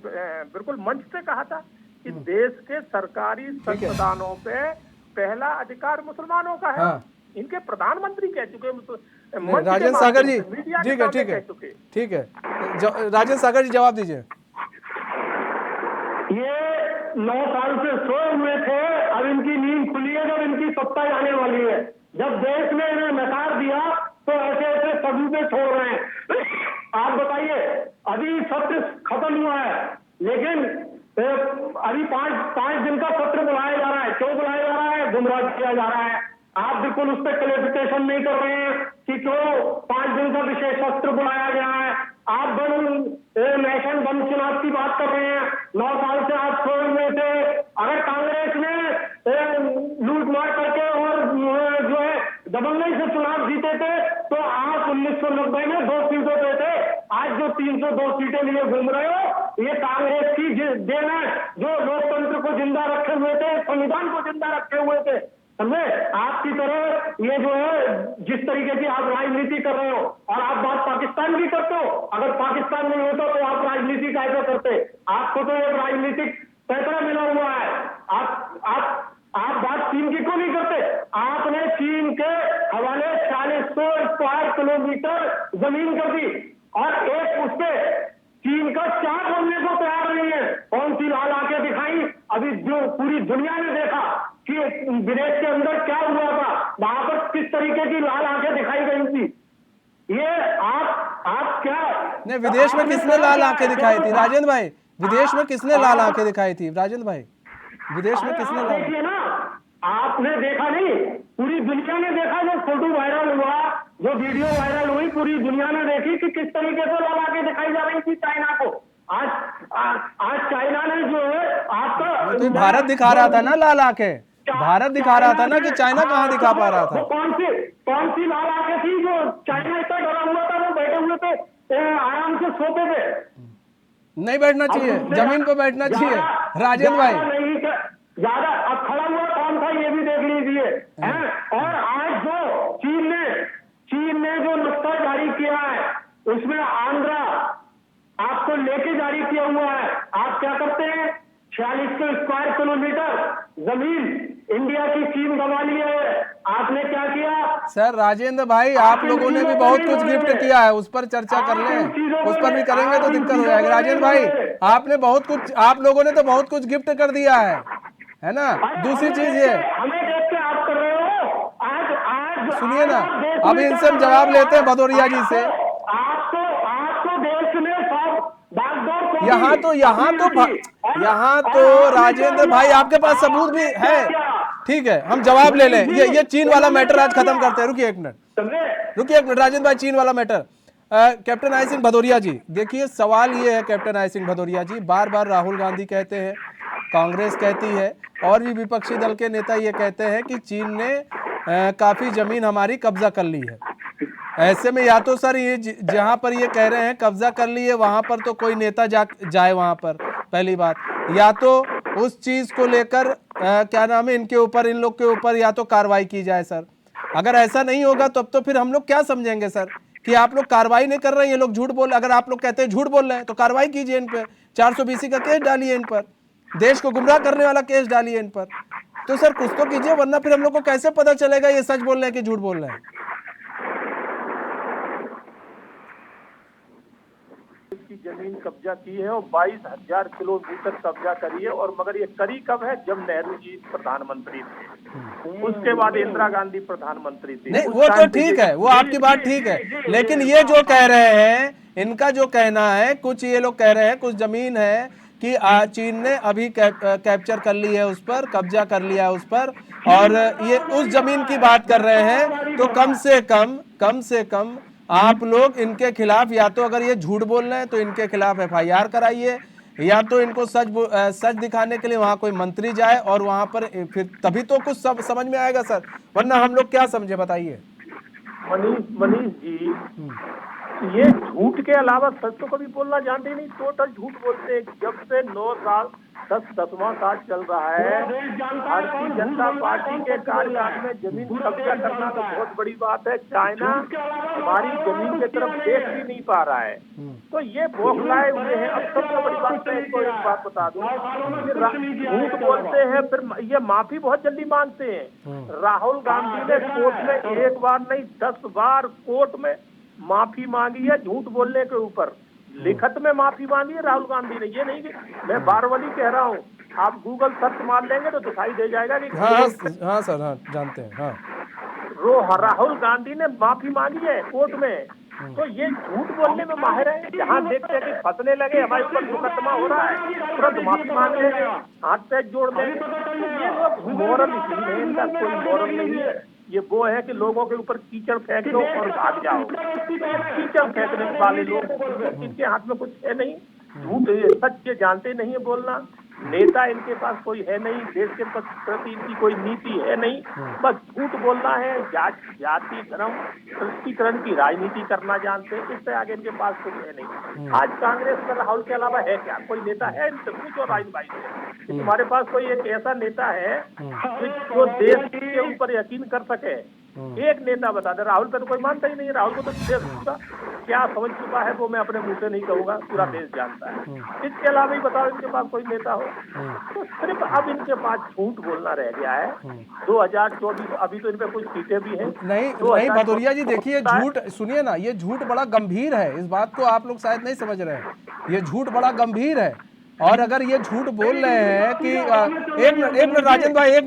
बिल्कुल मंच पे कहा था कि देश के सरकारी संस्थानों पे पहला अधिकार मुसलमानों का है। हाँ। इनके प्रधानमंत्री कह चुके, राजेंद्र सागर जी, ठीक है, राजेंद्र सागर जी जवाब दीजिए। ये 9 साल से सोए हुए थे, अब इनकी नींद खुली है, जब इनकी सत्ता आने वाली है। जब देश ने इन्हें नकार दिया तो ऐसे ऐसे सबूते छोड़ रहे हैं। आप बताइए, अभी सत्र खत्म हुआ है, लेकिन अभी पांच दिन का सत्र बुलाया जा रहा है। क्यों बुलाया जा रहा है? गुमराह किया जा रहा है। आप बिल्कुल उस पर क्लेरिफिकेशन नहीं कर रहे हैं कि क्यों 5 दिन का विशेष सत्र बुलाया गया है। आप नेशन बम चुनाव की बात कर रहे हैं। 9 साल से आप सोए हुए थे। अगर कांग्रेस ने लूट मार करके और जो है दबंगई से चुनाव जीते थे तो आप 1990 में 2 सीटों पे थे। आज जो 302 सीटें लिए घूम रहे हो, ये कांग्रेस की देन है, जो लोकतंत्र को जिंदा रखे हुए थे, संविधान को जिंदा रखे हुए थे। समझे? आपकी तरह ये जो है जिस तरीके की आप राजनीति कर रहे हो, और आप बात पाकिस्तान की करते हो। अगर पाकिस्तान नहीं होता तो आप राजनीति कैसे करते? आपको तो एक राजनीतिक पैतरा मिला हुआ है। आप बात चीन की क्यों नहीं करते? आपने चीन के हवाले 4000 स्क्वायर किलोमीटर जमीन कर दी और एक उस पे चीन का 4 बोलने को तैयार नहीं है। कौन सी लाल आंखें दिखाई? अभी जो पूरी दुनिया ने देखा कि विदेश के अंदर क्या हुआ था, वहां पर किस तरीके की लाल आंखें दिखाई गई थी। ये आप क्या नहीं, विदेश में किसने लाल आंखें दिखाई थी राजेंद्र भाई? विदेश में किसने लाल आंखें दिखाई थी राजेंद्र भाई? विदेश में किसने लाल? देखिए ना, आपने देखा नहीं, पूरी दुनिया ने देखा। जो फोटो वायरल हुआ, जो वीडियो वायरल हुई, पूरी दुनिया ने देखी कि किस तरीके से लाल आंखें दिखाई जा रही थी चाइना को। आज चाइना ने जो है आपका तो भारत दिखा रहा था ना लाल आंखें, भारत दिखा रहा था ना कि चाइना कहाँ दिखा पा रहा था। कौन सी लाल आंखें थी जो चाइना इतना डरा हुआ था? वो बैठे हुए थे आराम से सोते थे। नहीं बैठना चाहिए, जमीन पे बैठना चाहिए राजेंद्र भाई। नहीं ज्यादा अब खड़ा हुआ कौन था ये भी देख लीजिए। और आज जो चीन ने जो नुस्खा जारी किया है उसमें आंध्रा आपको लेके जारी किया हुआ है। आप क्या करते हैं? 4600 स्क्वायर किलोमीटर जमीन इंडिया की चीन गंवा लिया है। आपने क्या किया? सर राजेंद्र भाई, आप लोगों ने भी बहुत कुछ गिफ्ट किया है, उस पर चर्चा कर लें। उस पर भी करेंगे तो दिक्कत हो जाएगी। राजेंद्र भाई, आपने बहुत कुछ, आप लोगों ने तो बहुत कुछ गिफ्ट कर दिया है ना। दूसरी चीज ये, हमें देख के आप कर रहे हो। आज सुनिए ना, अब इनसे हम जवाब लेते हैं भदौरिया जी से। आपको देश में सब बागडोर यहाँ तो राजेंद्र भाई आपके पास सबूत भी है। ठीक है, हम जवाब ले लें। ये चीन वाला मैटर आज खत्म करते हैं। रुकिए एक मिनट राजेंद्र भाई, चीन वाला matter. Captain I Singh Bhadauria ji, देखिए सवाल ये है कैप्टन आई सिंह भदौरिया जी, बार बार राहुल गांधी कहते हैं, कांग्रेस कहती है और भी विपक्षी दल के नेता ये कहते हैं कि चीन ने काफी जमीन हमारी कब्जा कर ली है। ऐसे में या तो सर ये जहां पर ये कह रहे हैं कब्जा कर ली है वहां पर तो कोई नेता जाए वहां पर, पहली बात, या तो उस चीज को लेकर क्या नाम है इनके ऊपर, इन लोग के ऊपर या तो कार्रवाई की जाए सर। अगर ऐसा नहीं होगा तब तो फिर हम लोग क्या समझेंगे सर कि आप लोग कार्रवाई नहीं कर रहे हैं, ये लोग झूठ बोल। अगर आप लोग कहते हैं झूठ बोल रहे हैं तो कार्रवाई कीजिए इन पे, 420 का केस डालिए इन पर, देश को गुमराह करने वाला केस डालिए इन पर। तो सर कुछ तो कीजिए, वरना फिर हम लोग को कैसे पता चलेगा ये सच बोल रहे हैं कि झूठ बोल रहे हैं। की जमीन कब्जा की है और 22,000 किलोमीटर कब्जा करी है। और मगर ये करी कब है? जब नेहरू जी प्रधानमंत्री थे, उसके बाद इंदिरा गांधी प्रधानमंत्री थी। नहीं वो तो ठीक है, वो आपकी बात ठीक है, लेकिन ये जो कह रहे हैं, इनका जो कहना है, कुछ ये लोग कह रहे हैं कुछ जमीन है कि चीन ने अभी कैप्चर कर ली है, उस पर कब्जा कर लिया है उस पर, और ये उस जमीन की बात कर रहे हैं। तो कम से कम आप लोग इनके खिलाफ, या तो अगर ये झूठ बोल रहे हैं तो इनके खिलाफ FIR कराइए, या तो इनको सच दिखाने के लिए वहां कोई मंत्री जाए और वहां पर फिर तभी तो कुछ समझ में आएगा सर, वरना हम लोग क्या समझे बताइए। मनीष जी, ये झूठ के अलावा सच तो कभी बोलना जानते नहीं, टोटल झूठ बोलते हैं। जब से 9 साल 10वां साल चल रहा है, भारतीय जनता पार्टी के कार्यकाल में जमीन कब्जा करना तो बहुत बड़ी बात है। चाइना हमारी जमीन की तरफ देख भी नहीं पा रहा है, तो ये बौखलाए हुए हैं। अब सबसे बड़ी बात है, इनको एक बात बता दूं, झूठ बोलते हैं फिर ये माफी बहुत जल्दी मांगते हैं। राहुल गांधी ने कोर्ट में 1 बार नहीं 10 बार कोर्ट में माफी मांगी है झूठ बोलने के ऊपर, लिखत में माफी मांगी है राहुल गांधी ने। ये नहीं कि मैं बारवली कह रहा हूँ, आप गूगल सर्च मार लेंगे तो दिखाई दे जाएगा कि हाँ सर, हाँ जानते हैं। हाँ, राहुल गांधी ने माफी मांगी है कोर्ट में। तो ये झूठ बोलने में माहिर है। जहाँ देखते हैं कि फंसने लगे, हमारे ऊपर मुकदमा हो रहा है, तुरंत माफी मांग लेंगे, हाथ पैर जोड़ देंगे। ये लोग मॉरल नहीं, इनका कोई मॉरल नहीं है। ये वो है कि लोगों के ऊपर कीचड़ फेंक दो और भाग जाओ। कीचड़ फेंकने वाले लोग, इनके हाथ में कुछ है नहीं, झूठ सच जानते नहीं है बोलना। नेता इनके पास कोई है नहीं, देश के प्रति इनकी कोई नीति है नहीं, बस झूठ बोलना है, जाति धर्म तुष्टीकरण की राजनीति करना जानते हैं। इससे आगे इनके पास कुछ है नहीं। आज कांग्रेस में राहुल के अलावा है क्या? कोई नेता है? इनसे पूछो राजन भाई से, तुम्हारे पास कोई एक ऐसा नेता है जो देश के ऊपर यकीन कर सके? एक नेता बता दे। राहुल पे तो कोई मानता ही नहीं है। राहुल को तो देश क्या समझ चुका है वो मैं अपने मुंह से नहीं कहूंगा, पूरा देश जानता है। इसके अलावा ही बताओ इनके पास कोई नेता हो? तो सिर्फ अब इनके पास झूठ बोलना रह गया है। 2024 अभी तो इन पे कुछ सीटें भी हैं। नहीं भदौरिया जी, देखिए झूठ, सुनिए ना, ये झूठ बड़ा गंभीर है। इस बात को आप लोग शायद नहीं समझ रहे हैं। ये झूठ बड़ा गंभीर है, और अगर ये झूठ बोल रहे हैं कि एक मिनट राजन भाई, एक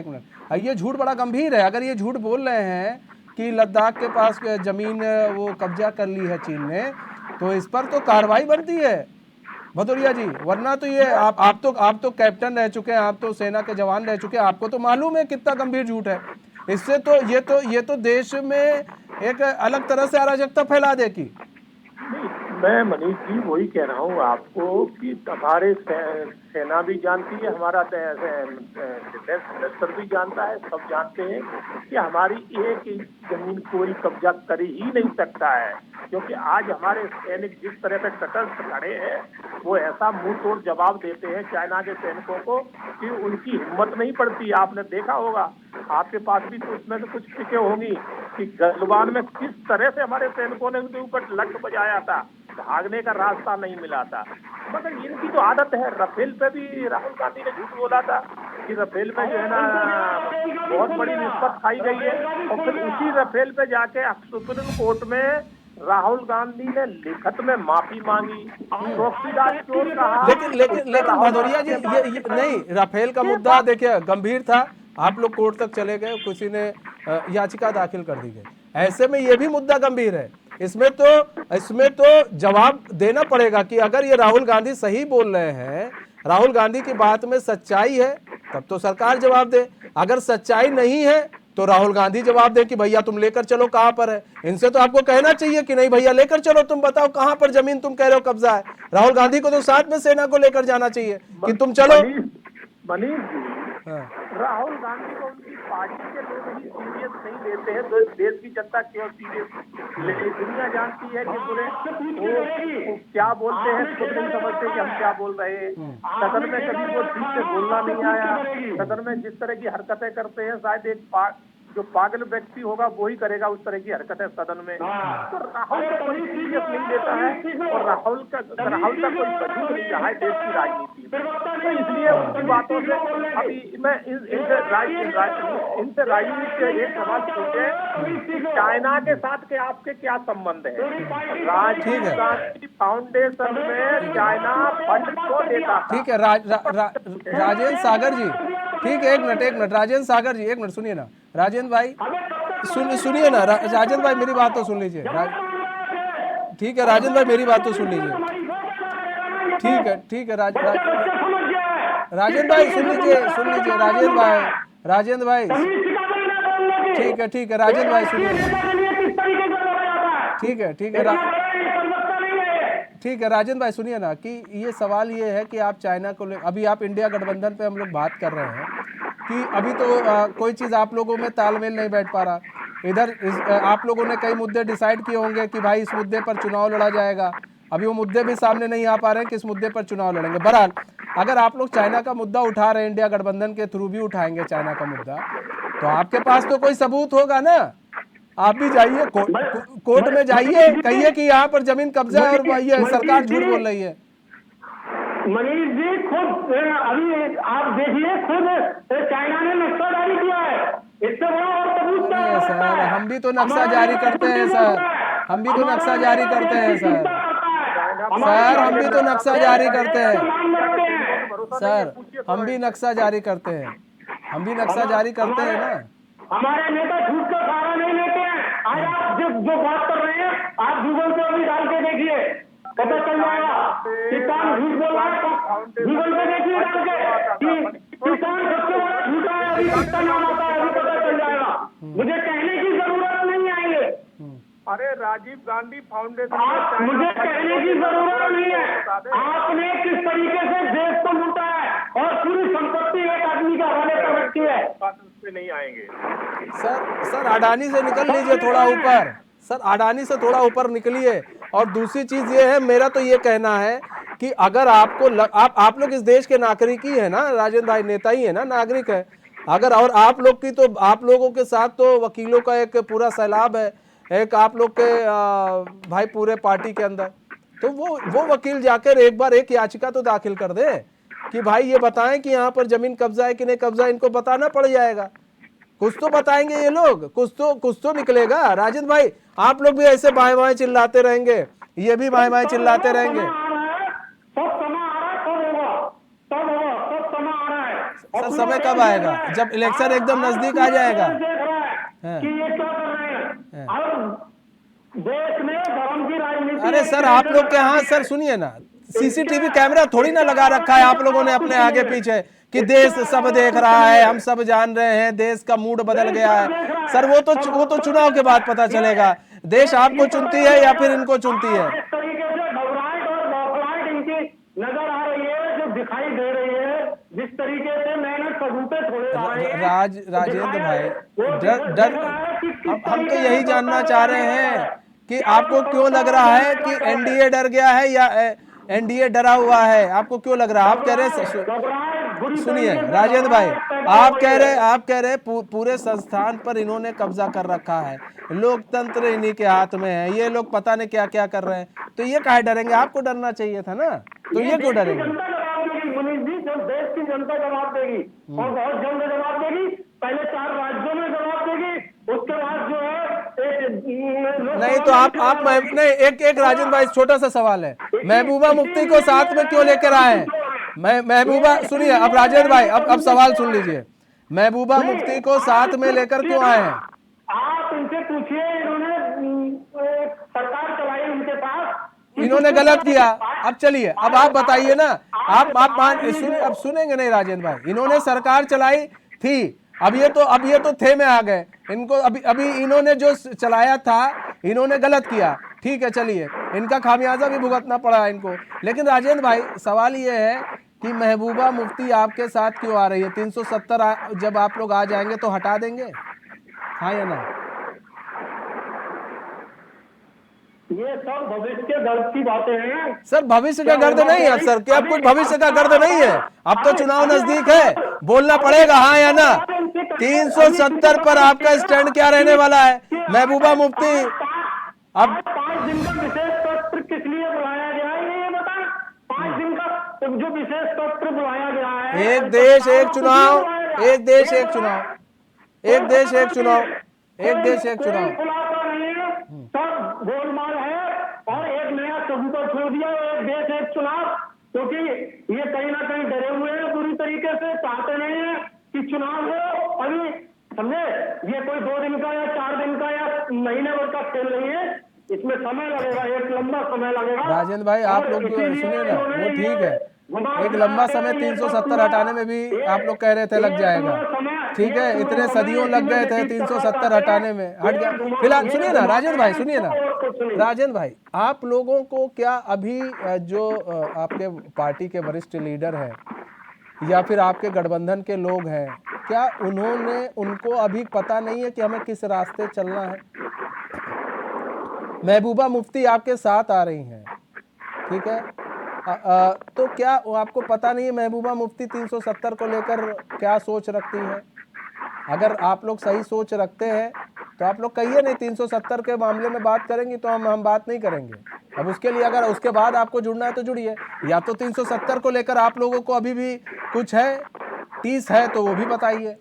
मिनट, ये झूठ बड़ा गंभीर है। अगर ये झूठ बोल रहे हैं कि लद्दाख के पास जमीन वो कब्जा कर ली है चीन ने, तो इस पर तो कार्रवाई बनती है भदौरिया जी, वरना तो ये आप तो कैप्टन रह चुके हैं, आप तो सेना के जवान रह चुके हैं, आपको तो मालूम है कितना गंभीर झूठ है। इससे तो ये तो देश में एक अलग तरह से अराजकता फैला देगी। मैं मनीष जी वही कह रहा हूँ आपको कि हमारे सेना भी जानती है, हमारा डिफेंस मिनिस्टर भी जानता है, सब जानते हैं कि हमारी एक जमीन कोई कब्जा कर ही नहीं सकता है। क्योंकि आज हमारे सैनिक जिस तरह पे तटस्थ खड़े हैं, वो ऐसा मुंह तोड़ जवाब देते हैं चाइना के सैनिकों को कि उनकी हिम्मत नहीं पड़ती। आपने देखा होगा, आपके पास भी तो उसमें से कुछ पिकें होंगी कि गलवान में किस तरह से हमारे सैनिकों ने उनके ऊपर लठ बजाया था, भागने का रास्ता नहीं मिला था। मगर इनकी तो आदत है। रफेल पे भी राहुल गांधी ने झूठ बोला था कि रफेल में जो है ना बहुत बड़ी रिश्वत खाई गई है, और फिर उसी रफेल पे जाके सुप्रीम कोर्ट में राहुल गांधी ने लिखत में माफी मांगी, चौकीदार चोर कहा। लेकिन भदौरिया जी, ये नहीं, राफेल का मुद्दा देखिए गंभीर था, आप लोग कोर्ट तक चले गए, किसी ने याचिका दाखिल कर दी गई, ऐसे में ये भी मुद्दा गंभीर है। इसमें तो जवाब देना पड़ेगा कि अगर ये राहुल गांधी सही बोल रहे हैं, राहुल गांधी की बात में सच्चाई है, तब तो सरकार जवाब दे। अगर सच्चाई नहीं है तो राहुल गांधी जवाब दे कि भैया तुम लेकर चलो कहां पर है। इनसे तो आपको कहना चाहिए कि नहीं भैया लेकर चलो, तुम बताओ कहां पर जमीन तुम कह रहे हो कब्जा है। राहुल गांधी को तो साथ में सेना को लेकर जाना चाहिए कि तुम चलो। मनीष जी, हाँ। राहुल गांधी को उनकी पार्टी के लोग ही सीरियस नहीं लेते हैं, तो देश की जनता क्यों सीरियस लेती? दुनिया जानती है कि पूरे वो क्या बोलते हैं, खुद नहीं समझते कि हम क्या बोल रहे हैं। सदन में कभी वो ठीक से बोलना नहीं आया। सदन में जिस तरह की हरकतें करते हैं, शायद एक जो पागल व्यक्ति होगा वो ही करेगा उस तरह की हरकतें सदन में। तो राहुल को कोई सीरियस नहीं लेता है और राहुल का कोई वजूद नहीं रहा है देश की राजनीति में। तो इसलिए उनकी बातों से अभी मैं इनसे राजनीति से एक सवाल पूछे, चाइना के साथ के आपके क्या संबंध है? राजीव गांधी फाउंडेशन में चाइना फंड को देता था। ठीक है राजेंद्र सागर जी, ठीक है, एक मिनट राजेंद्र सागर जी, एक मिनट सुनिए ना राजेंद्र भाई, सुनिए ना राजेंद्र भाई, मेरी बात तो सुन लीजिए। ठीक है राजेंद्र भाई, मेरी बात तो सुन लीजिए। ठीक है राजेंद्र भाई सुन लीजिए राजेंद्र भाई, ठीक है राजेंद्र भाई सुनिए। ठीक है राजेंद्र भाई सुनिए ना कि ये सवाल ये है कि आप चाइना को अभी आप इंडिया गठबंधन पे हम लोग बात कर रहे हैं कि अभी तो कोई चीज़ आप लोगों में तालमेल नहीं बैठ पा रहा। इधर आप लोगों ने कई मुद्दे डिसाइड किए होंगे कि भाई इस मुद्दे पर चुनाव लड़ा जाएगा, अभी वो मुद्दे भी सामने नहीं आ पा रहे हैं कि इस मुद्दे पर चुनाव लड़ेंगे। बहरहाल अगर आप लोग चाइना का मुद्दा उठा रहे हैं, इंडिया गठबंधन के थ्रू भी उठाएंगे चाइना का मुद्दा, तो आपके पास तो कोई सबूत होगा ना। आप भी जाइए कोर्ट में जाइए, कहिए कि यहाँ पर जमीन कब्जा है और ये सरकार झूठ बोल रही है। मनीष जी खुद अभी आप देखिए, खुद चाइना ने नक्शा जारी किया है, इससे बड़ा और सबूत क्या है सर? हम भी तो नक्शा जारी करते हैं सर, हम भी तो नक्शा जारी करते हैं सर, हम भी तो नक्शा जारी करते हैं सर, हम भी नक्शा जारी करते हैं, हम भी नक्शा जारी करते हैं ना। हमारे नेता झूठ का सहारा नहीं लेते हैं। आज आप जो बात कर रहे हैं, आप गूगल पे अभी डाल के देखिए, पता चल जाएगा किसान झूठ बोल रहा है। गूगल पे देखिए डाल के किसान सबसे बड़ा झूठा है, अभी किसका नाम आता है अभी पता चल जाएगा। मुझे कहने की जरूरत नहीं है ये। अरे राजीव गांधी फाउंडेशन, मुझे कहने की जरूरत नहीं है। आपने किस तरीके से देश को लूटा है और पूरी संपत्ति एक आदमी के हवाले कर रखी है। पे नहीं आएंगे सर अडानी से निकल लीजिए थोड़ा ऊपर, सर अडानी से थोड़ा ऊपर निकलिए। और दूसरी चीज ये है, मेरा तो ये कहना है कि अगर आपको आप लोग इस देश के नागरिक ही है ना राजेंद्र भाई, नेता ही है ना, नागरिक है अगर, और आप लोग की तो आप लोगों के साथ तो वकीलों का एक पूरा सैलाब है, एक आप लोग के भाई पूरे पार्टी के अंदर, तो वो वकील जाकर एक बार एक याचिका तो दाखिल कर दे कि भाई ये बताएं कि यहाँ पर जमीन कब्जा है कि नहीं कब्जा, इनको बताना पड़ जाएगा। कुछ तो बताएंगे ये लोग, कुछ तो निकलेगा। राजेंद्र भाई आप लोग भी ऐसे बाएं बाएं चिल्लाते रहेंगे, ये भी बाएं बाएं चिल्लाते रहेंगे। सर समय कब आएगा? जब इलेक्शन एकदम नजदीक आ जाएगा। अरे सर आप लोग के यहाँ, सर सुनिए ना, सीसीटीवी कैमरा थोड़ी ना लगा रखा है आप लोगों ने अपने आगे पीछे कि देश सब देख रहा है, हम सब जान रहे हैं, देश का मूड बदल गया है। सर वो तो चुनाव के बाद पता चलेगा, देश आपको चुनती है या फिर इनको चुनती है। इस तरीके से घबराहट और बौखलाहट इनकी नजर आ रही है, जो दिखाई दे रही है, जिस तरीके से मैंने सबूते थोड़े राजेंद्र भाई डर हम तो यही जानना चाह रहे हैं कि आपको क्यों लग रहा है कि एनडीए डर गया है या एनडीए डरा हुआ है, आपको क्यों लग रहा है? आप कह रहे, सुनिए राजेंद्र भाई, आप कह रहे पूरे संस्थान पर इन्होंने कब्जा कर रखा है, लोकतंत्र इन्हीं के हाथ में है, ये लोग पता नहीं क्या क्या कर रहे हैं, तो ये काहे डरेंगे? आपको डरना चाहिए था ना, तो ये क्यों डरेंगे? मनीष जी, जब देश की जनता जवाब देगी और बहुत जल्द जवाब देगी, पहले 4 राज्यों में जवाब देगी, उसके बाद जो है नहीं तो आप नहीं, एक राजेंद्र भाई छोटा सा सवाल है, महबूबा मुफ्ती को साथ में क्यों लेकर आए हैं? महबूबा सुनिए, अब राजेंद्र भाई अब सवाल सुन लीजिए, महबूबा मुफ्ती को साथ में लेकर क्यों आए हैं? आप इनसे पूछिए, इन्होंने सरकार इन्होंने गलत किया। अब चलिए, अब आप बताइए ना, आप अब सुनेंगे नहीं राजेंद्र भाई। इन्होंने सरकार चलाई थी, अब ये तो थे में आ गए। इनको अभी इन्होंने जो चलाया था, इन्होंने गलत किया, ठीक है, चलिए इनका खामियाजा भी भुगतना पड़ा इनको। लेकिन राजेंद्र भाई, सवाल ये है कि महबूबा मुफ्ती आपके साथ क्यों आ रही है? 370 जब आप लोग आ जाएंगे तो हटा देंगे, हाँ या ना? ये सब भविष्य के गर्व की बातें हैं सर भविष्य का गर्द नहीं है सर, क्या कुछ भविष्य का गर्द नहीं है? अब तो चुनाव नजदीक है, बोलना पड़ेगा हाँ या ना। 370 पर आपका स्टैंड क्या रहने वाला है? महबूबा मुफ्ती अब 5 दिन का विशेष सत्र किस लिए बुलाया गया है ये बता। 5 दिन का जो विशेष सत्र बुलाया गया है, एक देश एक चुनाव, एक देश एक चुनाव, एक देश एक चुनाव, एक देश एक चुनाव। खुलासा नहीं है, सब गोलमाल है और एक नया कबूतर छोड़ दिया, एक देश एक चुनाव। क्योंकि ये कहीं ना कहीं डरे हुए हैं पूरी तरीके से, चाहते नहीं है कि चुनाव हो। अभी समझे, ये कोई 2 दिन का या 4 दिन का या महीने भर का खेल नहीं है, इसमें समय लगेगा, एक लंबा समय लगेगा। राजेंद्र भाई आप लोग सुनिए ना, वो ठीक है, एक लंबा समय 370 हटाने में भी आप लोग कह रहे थे लग जाएगा, ठीक है, इतने सदियों लग गए थे 370 हटाने में, हट गया। फिलहाल सुनिए ना राजेंद्र भाई, सुनिए ना राजेंद्र भाई, आप लोगों को क्या अभी जो आपके पार्टी के वरिष्ठ लीडर हैं या फिर आपके गठबंधन के लोग हैं, क्या उनको अभी पता नहीं है कि हमें किस रास्ते चलना है? महबूबा मुफ्ती आपके साथ आ रही हैं, ठीक है, तो क्या आपको पता नहीं है महबूबा मुफ्ती 370 को लेकर क्या सोच रखती है? अगर आप लोग सही सोच रखते हैं तो आप लोग कहिए, नहीं 370 के मामले में बात करेंगी तो हम बात नहीं करेंगे। अब उसके लिए अगर उसके बाद आपको जुड़ना है तो जुड़िए, या तो 370 को लेकर आप लोगों को अभी भी कुछ है, 30 है तो वो भी बताइए।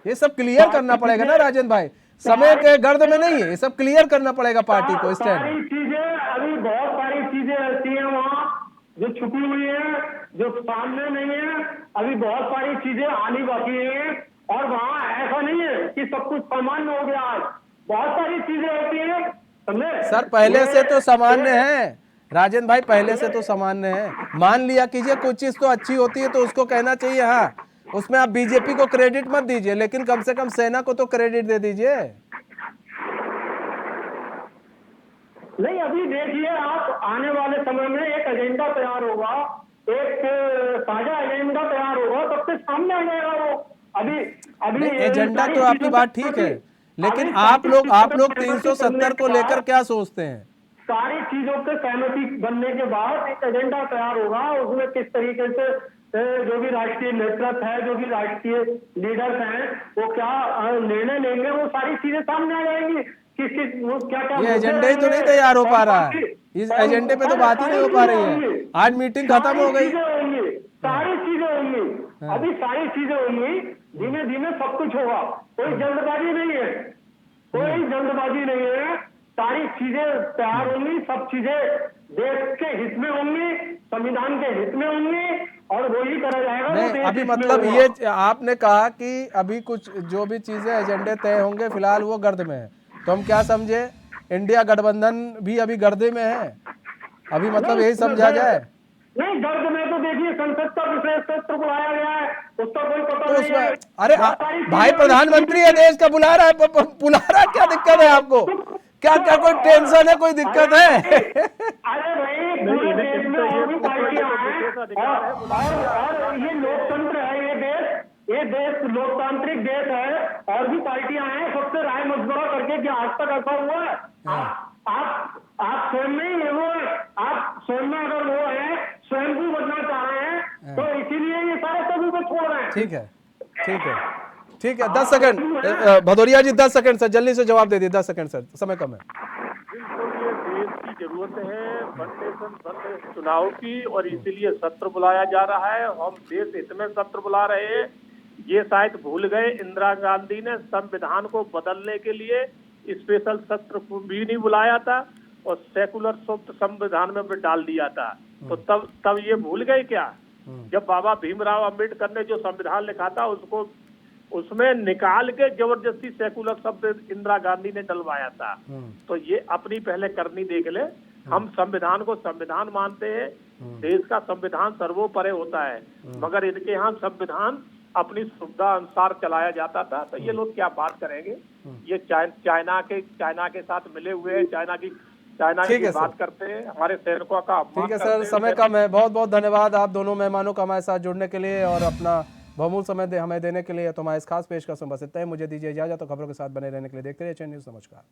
ये सब क्लियर करना पड़ेगा ना राजेंद्र भाई, समय के गर्द में नहीं है, ये सब क्लियर करना पड़ेगा पार्टी को। स्टैंड सारी चीजें, अभी बहुत सारी चीजें ऐसी हैं वहाँ जो छुपी हुई है, जो सामने नहीं है, अभी बहुत सारी चीजें आनी बाकी है। और वहाँ ऐसा नहीं है कि सब कुछ सामान्य हो गया, आज बहुत सारी चीजें होती हैं, समझे सर पहले से तो सामान्य है राजेंद्र भाई, पहले से तो सामान्य है। मान लिया कीजिए कुछ चीज तो अच्छी होती है तो उसको कहना चाहिए, हाँ उसमें आप बीजेपी को क्रेडिट मत दीजिए, लेकिन कम से कम सेना को तो क्रेडिट दे दीजिए। नहीं, अभी देखिए आप, आने वाले समय में एक एजेंडा तैयार होगा, एक साझा एजेंडा तैयार होगा, सबसे सामने आ जाएगा वो। अभी एजेंडा तो आपकी बात ठीक है, लेकिन आप लोग 370 को लेकर क्या सोचते हैं? सारी चीजों के सहमति बनने के बाद एक एजेंडा तैयार होगा, उसमें किस तरीके से जो भी राष्ट्रीय नेतृत्व है, जो भी राष्ट्रीय लीडर्स हैं, वो क्या निर्णय लेंगे, वो सारी चीजें सामने आ जाएंगी। वो क्या ये एजेंडा ही तो नहीं तैयार हो पा रहा है, इस एजेंडे पे तो बात ही नहीं हो पा रही है। आज मीटिंग खत्म हो गई, सारी चीजें होंगी, अभी सारी चीजें होंगी, धीमे धीमे सब कुछ होगा, कोई जल्दबाजी नहीं है, कोई जल्दबाजी नहीं है, सारी चीजें तैयार होंगी, सब चीजें देश के हित में होंगी, संविधान के हित में होंगी, और वही करा जाएगा। नहीं अभी मतलब ये आपने कहा कि अभी कुछ जो भी चीजें एजेंडे तय होंगे फिलहाल वो गर्द में है, तो हम क्या समझे, इंडिया गठबंधन भी अभी गर्दे में है अभी, मतलब यही समझा जाए? नहीं, गर्द में तो देखिए संसद का विशेष सत्र बुलाया गया है, उसका कोई पता तो नहीं है। अरे भाई प्रधानमंत्री है देश का, बुला रहा है, बुला रहा है, क्या दिक्कत है आपको? क्या क्या कोई टेंशन है, कोई दिक्कत है? अरे भाई पूरे देश में और भी पार्टियां हैं, और ये लोकतंत्र है, ये देश लोकतांत्रिक देश है, और भी पार्टियां हैं, सबसे राय मशवरा करके, क्या आज तक ऐसा हुआ है? आप स्वयं नहीं है वो, आप स्वयं में अगर वो है, स्वयं भी बनना चाह रहे हैं, तो इसीलिए ये सारे सभी को छोड़ रहे हैं। ठीक है, ठीक है, ठीक है, 10 सेकंड भदौरिया जी, 10 सेकंड सर, जल्दी से जवाब दे दिए, 10 सेकंड सर, समय कम है। बिल्कुल, ये देश की जरूरत है वन नेशन वन देश चुनाव की, और इसीलिए सत्र बुलाया जा रहा है। हम देश हित में सत्र बुला रहे हैं। ये शायद भूल गए, इंदिरा गांधी ने संविधान को बदलने के लिए स्पेशल सत्र भी नहीं बुलाया था, और सेकुलर शब्द संविधान में भी डाल दिया था, तो तब ये भूल गए क्या? जब बाबा भीमराव अंबेडकर ने जो संविधान लिखा था उसको उसमें निकाल के जबरदस्ती सेकुलर शब्द इंदिरा गांधी ने डलवाया था। तो ये अपनी पहले करनी देख ले। हम संविधान को संविधान मानते हैं, देश का संविधान सर्वोपरि होता है, मगर इनके यहाँ संविधान अपनी सुविधा अनुसार चलाया जाता था। तो ये लोग क्या बात करेंगे, ये चाइना के साथ मिले हुए हैं, चाइना की बात करते हैं, हमारे सैनिकों का अपमान ठीक है करते सर, हैं। समय कम है। बहुत बहुत धन्यवाद आप दोनों मेहमानों का हमारे साथ जुड़ने के लिए और अपना बहुमूल्य समय हमें देने के लिए। तो हमारे इस खास पेशकश में बस इतना ही। मुझे दीजिए इजाजत। तो खबरों के साथ बने रहने के लिए देखते रहिए चैनल न्यूज़। नमस्कार।